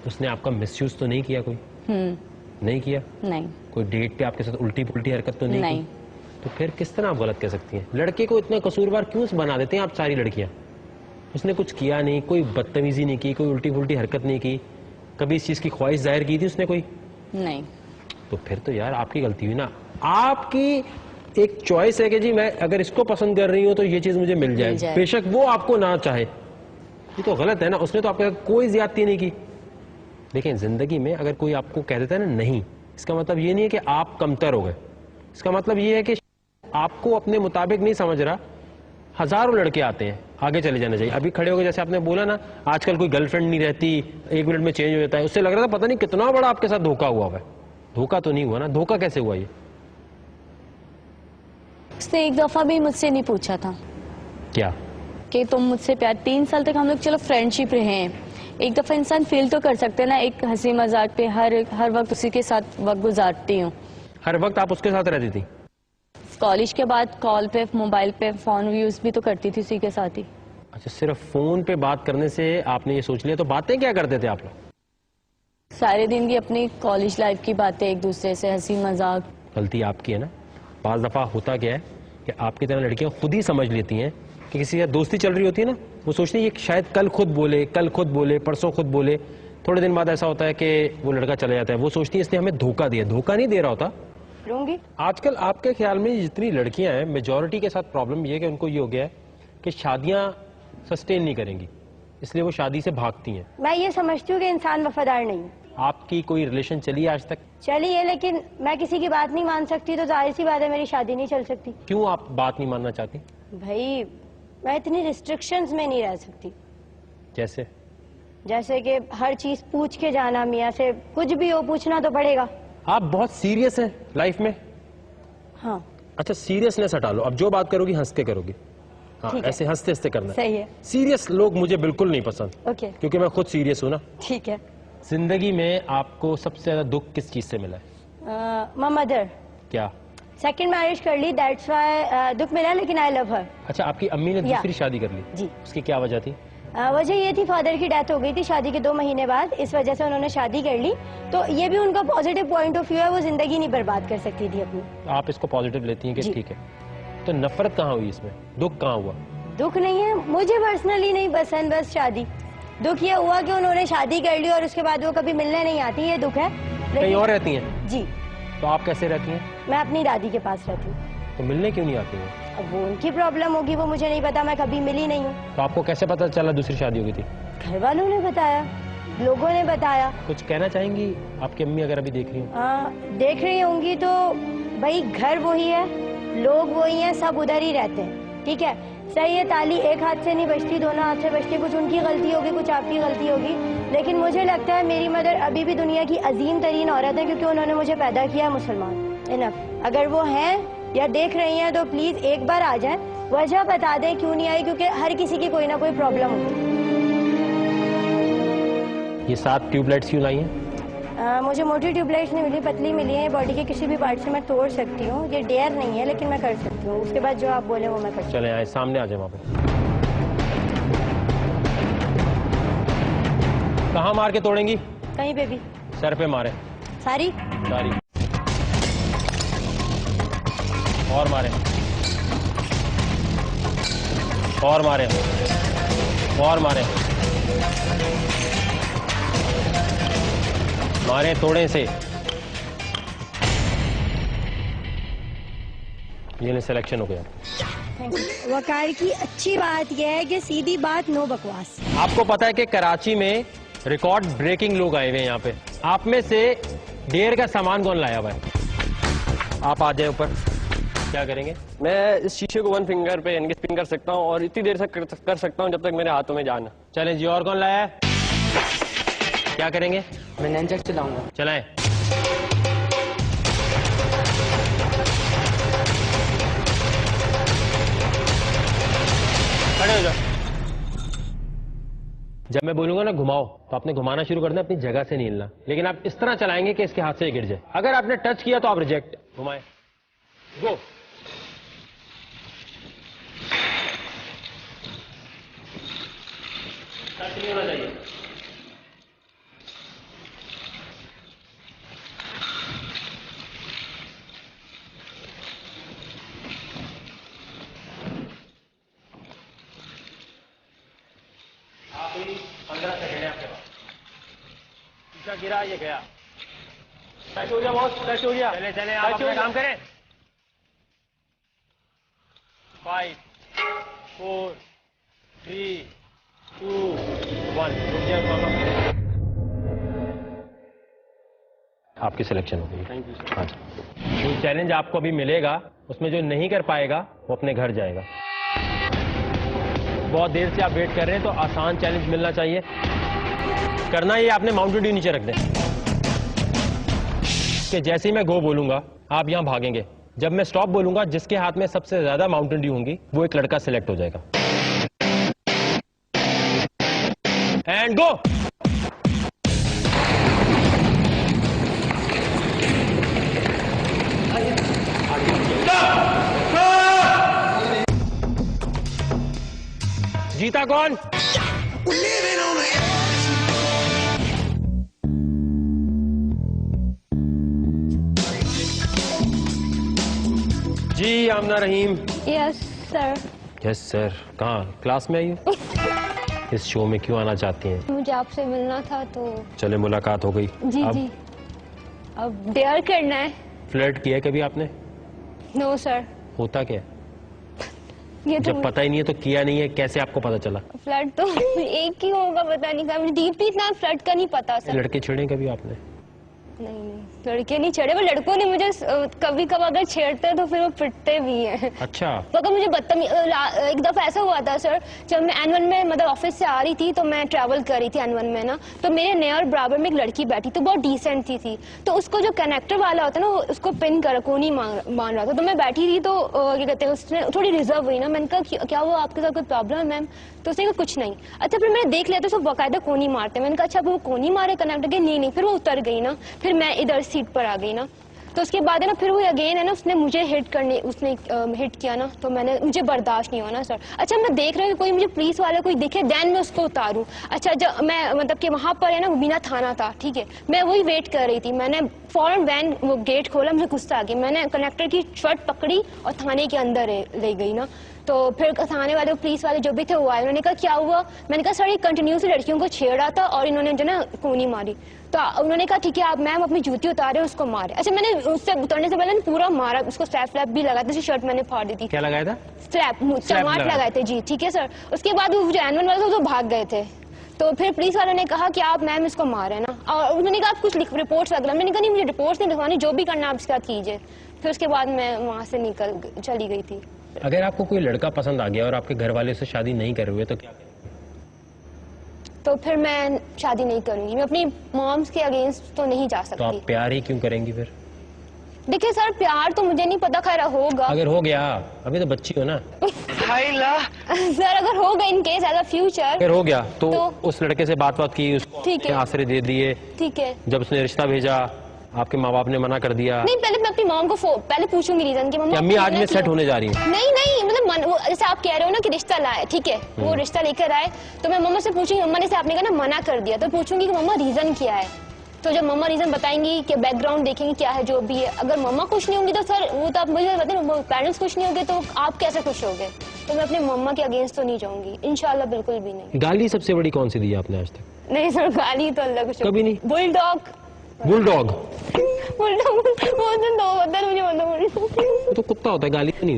उसने आपका मिसयूज तो नहीं किया कोई? नहीं किया? नहीं। कोई डेट पे आपके साथ उल्टी पुल्टी हरकत तो नहीं नहीं। की? तो फिर किस तरह आप गलत कह सकती हैं? लड़के को इतना कसूरवार क्यों बना देते हैं आप सारी लड़कियां? उसने कुछ किया नहीं, कोई बदतमीजी नहीं की, कोई उल्टी पुल्टी हरकत नहीं की, कभी इस चीज की ख्वाहिश जाहिर की थी उसने कोई? नहीं। तो फिर तो यार आपकी गलती हुई ना। आपकी एक चॉइस है कि जी मैं अगर इसको पसंद कर रही हूं तो ये चीज मुझे मिल जाए, बेशक वो आपको ना चाहे। ये तो गलत है ना। उसने तो आपके साथ कोई ज्यादती नहीं की। देखें, जिंदगी में अगर कोई आपको कह देता है ना नहीं, इसका मतलब ये नहीं है कि आप कमतर हो गए। इसका मतलब ये है कि आपको अपने मुताबिक नहीं समझ रहा। हजारों लड़के आते हैं, आगे चले जाना चाहिए। अभी खड़े हो गए, जैसे आपने बोला ना आजकल कोई गर्लफ्रेंड नहीं रहती, 1 मिनट में चेंज हो जाता है। उससे लग रहा था पता नहीं कितना बड़ा आपके साथ धोखा हुआ है। धोखा तो नहीं हुआ ना। धोखा कैसे हुआ ये? उसने एक दफा भी मुझसे नहीं पूछा था क्या कि तुम मुझसे प्यार। 3 साल तक हम लोग चलो फ्रेंडशिप रहे हैं, एक दफा इंसान फील तो कर सकते हैं ना। एक हंसी मजाक पे हर वक्त उसी के साथ वक्त गुजारती हूँ। हर वक्त आप उसके साथ रहती थी? कॉलेज के बाद कॉल पे, मोबाइल पे फोन यूज भी तो करती थी उसी के साथ ही। अच्छा, सिर्फ फोन पे बात करने से आपने ये सोच लिया? तो बातें क्या करते थे आप लोग? सारे दिन की अपनी कॉलेज लाइफ की बातें, एक दूसरे से हंसी मजाक। गलती आपकी है ना। बाज दफा होता क्या है कि आपकी तरह लड़कियां खुद ही समझ लेती हैं कि किसी का दोस्ती चल रही होती है ना, वो सोचती है ये शायद कल खुद बोले, परसों खुद बोले। थोड़े दिन बाद ऐसा होता है कि वो लड़का चला जाता है। वो सोचती है इसने हमें धोखा दिया। धोखा नहीं दे रहा होता। आजकल आपके ख्याल में जितनी लड़कियां हैं, मेजॉरिटी के साथ प्रॉब्लम ये है कि उनको ये हो गया है कि शादियां सस्टेन नहीं करेंगी, इसलिए वो शादी से भागती हैं। मैं ये समझती हूँ कि इंसान वफादार नहीं है। आपकी कोई रिलेशन चली आज तक? चली है, लेकिन मैं किसी की बात नहीं मान सकती, तो जाहिर सी बात है मेरी शादी नहीं चल सकती। क्यों आप बात नहीं मानना चाहती? भाई मैं इतनी रिस्ट्रिक्शंस में नहीं रह सकती। जैसे कि हर चीज पूछ के जाना, मियाँ से कुछ भी हो पूछना तो पड़ेगा। आप बहुत सीरियस हैं लाइफ में? हाँ। अच्छा, सीरियसनेस हटा लो। अब जो बात करोगी हंस के करोगी। हाँ, ऐसे हंसते हंसते करना। सही है। सीरियस लोग मुझे बिल्कुल नहीं पसंद। ओके। क्योंकि मैं खुद सीरियस हूँ ना। ठीक है। जिंदगी में आपको सबसे ज्यादा दुख किस चीज से मिला है? My mother. क्या? सेकंड मैरिज कर ली, दैट्स व्हाई दुख मिला, लेकिन आई लव हर। अच्छा, आपकी अम्मी ने दूसरी शादी कर ली? जी। उसकी क्या वजह थी? वजह ये थी, फादर की डेथ हो गई थी शादी के 2 महीने बाद, इस वजह से उन्होंने शादी कर ली। तो ये भी उनका पॉजिटिव पॉइंट ऑफ व्यू है, वो जिंदगी नहीं बर्बाद कर सकती थी अपनी। आप इसको पॉजिटिव लेती हैं कि ठीक है। तो नफरत कहाँ हुई इसमें? दुख कहाँ हुआ? दुख नहीं है, मुझे पर्सनली नहीं पसंद बस शादी। दुख ये हुआ कि उन्होंने शादी कर ली और उसके बाद वो कभी मिलने नहीं आती, ये दुख है। कहीं और रहती हैं? जी। तो आप कैसे रहती हैं? मैं अपनी दादी के पास रहती हूँ। तो मिलने क्यों नहीं आती हैं? अब वो उनकी प्रॉब्लम होगी, वो मुझे नहीं पता, मैं कभी मिली नहीं हूँ। तो आपको कैसे पता चला दूसरी शादी हो गई थी? घर वालों ने बताया, लोगों ने बताया। कुछ कहना चाहेंगी आपकी अम्मी अगर अभी देख रही हो? देख रही होंगी तो भाई घर वही है, लोग वही हैं, सब उधर ही रहते हैं। ठीक है, सही है, ताली एक हाथ से नहीं बजती, दोनों हाथ से बजती। कुछ उनकी गलती होगी, कुछ आपकी गलती होगी, लेकिन मुझे लगता है मेरी मदर अभी भी दुनिया की अजीम तरीन औरत है, क्योंकि उन्होंने मुझे पैदा किया है मुसलमान। इनफ। अगर वो हैं या देख रही हैं तो प्लीज एक बार आ जाएं, वजह बता दें क्यों नहीं आई, क्योंकि हर किसी की कोई ना कोई प्रॉब्लम होती है। ये 7 ट्यूबलाइट्स क्यों लाई हैं? मुझे मोटी ट्यूबलाइट्स नहीं मिली, पतली मिली है। बॉडी के किसी भी पार्ट से मैं तोड़ सकती हूँ, ये डेयर नहीं है, लेकिन मैं कर सकती हूँ। उसके बाद जो आप बोले वो मैं कर सकती हूँ। चले आए, सामने आ जाए। वहाँ पे कहाँ मार के तोड़ेंगी? कहीं पे भी। सर पे मारे? सारी? सारी। और मारे, और मारे, और मारे, मारे तोड़े से। ये सिलेक्शन हो गया। वकार की अच्छी बात यह है कि सीधी बात, नो बकवास। आपको पता है कि कराची में रिकॉर्ड ब्रेकिंग लोग आए हुए हैं यहाँ पे। आप में से ढेर का सामान कौन लाया हुआ है? आप आ जाए ऊपर। क्या करेंगे? मैं इस शीशे को 1 फिंगर पे यानी स्पिन कर सकता हूँ और इतनी देर तक कर सकता हूँ जब तक मेरे हाथों में जान है। चलें जी, और कौन लाया है? क्या करेंगे? मैं नंचक चलाऊंगा। चलाएं। खड़े हो जाओ। जब मैं बोलूंगा ना घुमाओ, तो आपने घुमाना शुरू कर देना, अपनी जगह से नहीं हिलना। लेकिन आप इस तरह चलाएंगे कि इसके हाथ से गिर जाए। अगर आपने टच किया तो आप रिजेक्ट। घुमाए, गो। टच नहीं होना चाहिए। आप 15 सेकेंड है आपके पास। बच्चा गिरा, ये गया। टच हो गया बॉस, टच हो गया। चले चले, आप अपना काम करें। 5 4 3 2 1। आपकी सिलेक्शन हो गई। Thank you sir. हाँ जी। जो चैलेंज आपको अभी मिलेगा उसमें जो नहीं कर पाएगा वो अपने घर जाएगा। बहुत देर से आप वेट कर रहे हैं तो आसान चैलेंज मिलना चाहिए। करना ये आपने माउंटेन ड्यू नीचे रख दें कि जैसे ही मैं गो बोलूंगा आप यहां भागेंगे। जब मैं स्टॉप बोलूंगा जिसके हाथ में सबसे ज्यादा माउंटेन ड्यू होंगी वो एक लड़का सिलेक्ट हो जाएगा। And go. जीता कौन? जी Amna Rahim. Yes sir. Yes sir. कहाँ? क्लास में आई हो? इस शो में क्यों आना चाहती हैं? मुझे आपसे मिलना था तो। चले मुलाकात हो गई। जी अब? जी। अब डेयर करना है। फ्लर्ट किया है कभी आपने? No sir. होता क्या है? ये तो जब पता ही नहीं है तो किया नहीं है, कैसे आपको पता चला? फ्लर्ट तो एक ही होगा, पता नहीं था मुझे डीपली इतना फ्लर्ट का नहीं पता सर। लड़के छेड़े कभी आपने? नहीं लड़के नहीं छेड़े, वो लड़कों ने मुझे कभी कभी अगर छेड़ते हैं तो फिर वो पिटते भी हैं। अच्छा। तो अगर मुझे एक दफा ऐसा हुआ था सर, जब मैं N1 में मतलब ऑफिस से आ रही थी तो मैं ट्रैवल कर रही थी N1 में ना, तो मेरे नियर बराबर में एक लड़की बैठी तो बहुत डिसेंट थी तो उसको जो कनेक्टर वाला होता है ना उसको पिन कर कोनी मान रहा था। तो मैं बैठी थी तो क्या कहते हैं उसने थोड़ी रिजर्व हुई ना, मैंने कहा क्या वो आपके साथ कोई प्रॉब्लम है मैम? तो उसने कहा कुछ नहीं। अच्छा फिर मैंने देख लिया तो उसको बाकायदा कोनी मारते। मैंने कहा अच्छा वो कोनी मारे कनेक्टर के? नहीं फिर वो उतर गई ना, फिर मैं इधर सीट पर आ गई ना। तो उसके बाद है ना फिर वो अगेन है ना उसने मुझे उसने हिट किया ना, तो मुझे बर्दाश्त नहीं हुआ ना सर। अच्छा मैं देख रही हूँ कोई मुझे पुलिस वाला कोई दिखे देन मैं उसको उतारूँ। अच्छा जब मैं मतलब कि वहाँ पर है ना बिना थाना था, ठीक है, मैं वही वेट कर रही थी। मैंने फौरन वैन वो गेट खोला, मुझे गुस्सा आ गया, मैंने कनेक्टर की शर्ट पकड़ी और थाने के अंदर ले गई ना। तो फिर थाने वाले पुलिस वाले जो भी थे वो आए, उन्होंने कहा क्या हुआ? मैंने कहा सर ये कंटिन्यूसली लड़कियों को छेड़ा था और इन्होंने जो ना कोनी मारी। तो उन्होंने कहा ठीक है आप मैम अपनी जूती उतारे उसको मारे। अच्छा मैंने उससे उतरने से पहले पूरा मारा, उसको स्लैप भी लगाया था, शर्ट मैंने फाड़ दी थी। क्या लगाया था? स्लैप चमाट लगाए थे जी, ठीक है सर। उसके बाद वो जो N1 वाले थे वो भाग गए थे। तो फिर पुलिस वालों ने कहा कि आप मैम इसको मारे ना, और उन्होंने कहा कुछ रिपोर्ट्स वगैरह। मैंने कहा नहीं मुझे रिपोर्ट्स नहीं लिखवानी, जो भी करना आप इसके साथ कीजिए। फिर उसके बाद मैं वहाँ से चली गई थी। अगर आपको कोई लड़का पसंद आ गया और आपके घर वाले से शादी नहीं कर रहे तो क्या करेंगे? तो फिर मैं शादी नहीं करूंगी, मैं अपनी मॉम्स के अगेंस्ट तो नहीं जा सकती। तो आप प्यार ही क्यों करेंगी फिर? देखिए सर प्यार तो मुझे नहीं पता, खैर होगा। अगर हो गया, अभी तो बच्ची हो ना। सर अगर हो गया in case as a future, अगर हो गया तो उस लड़के से बात की, उसको आसरे दे दिए, ठीक है। जब उसने रिश्ता भेजा आपके माँ बाप ने मना कर दिया। नहीं पहले मैं अपनी मॉम को पहले पूछूंगी रीजन की मम्मा अम्मी आज मैं सेट होने जा रही हूँ। नहीं मतलब जैसे आप कह रहे हो ना कि रिश्ता लाए, ठीक है, वो रिश्ता लेकर आए तो मैं मम्मा से पूछूंगी, मम्मा ने से आपने कहा ना मना कर दिया, तो पूछूंगी कि मम्मा रीजन क्या है। तो जब मम्मा रीजन बताएंगी कि बैकग्राउंड देखेंगी क्या है जो भी है, अगर मम्मा खुश नहीं होंगी तो सर वो तो आप मुझे बताएं, पेरेंट्स खुश नहीं होंगे तो आप कैसे खुश होगे? तो मैं अपने मम्मा के अगेंस्ट तो नहीं जाऊंगी इंशाल्लाह, बिल्कुल भी नहीं। गाली सबसे बड़ी कौन सी दी आपने आज तक? नहीं सर गाली तो अल्लाह को कभी नहीं। बुलडॉग बुलडॉग मुझे बोलता तो कुत्ता होता है, गाली तो नहीं।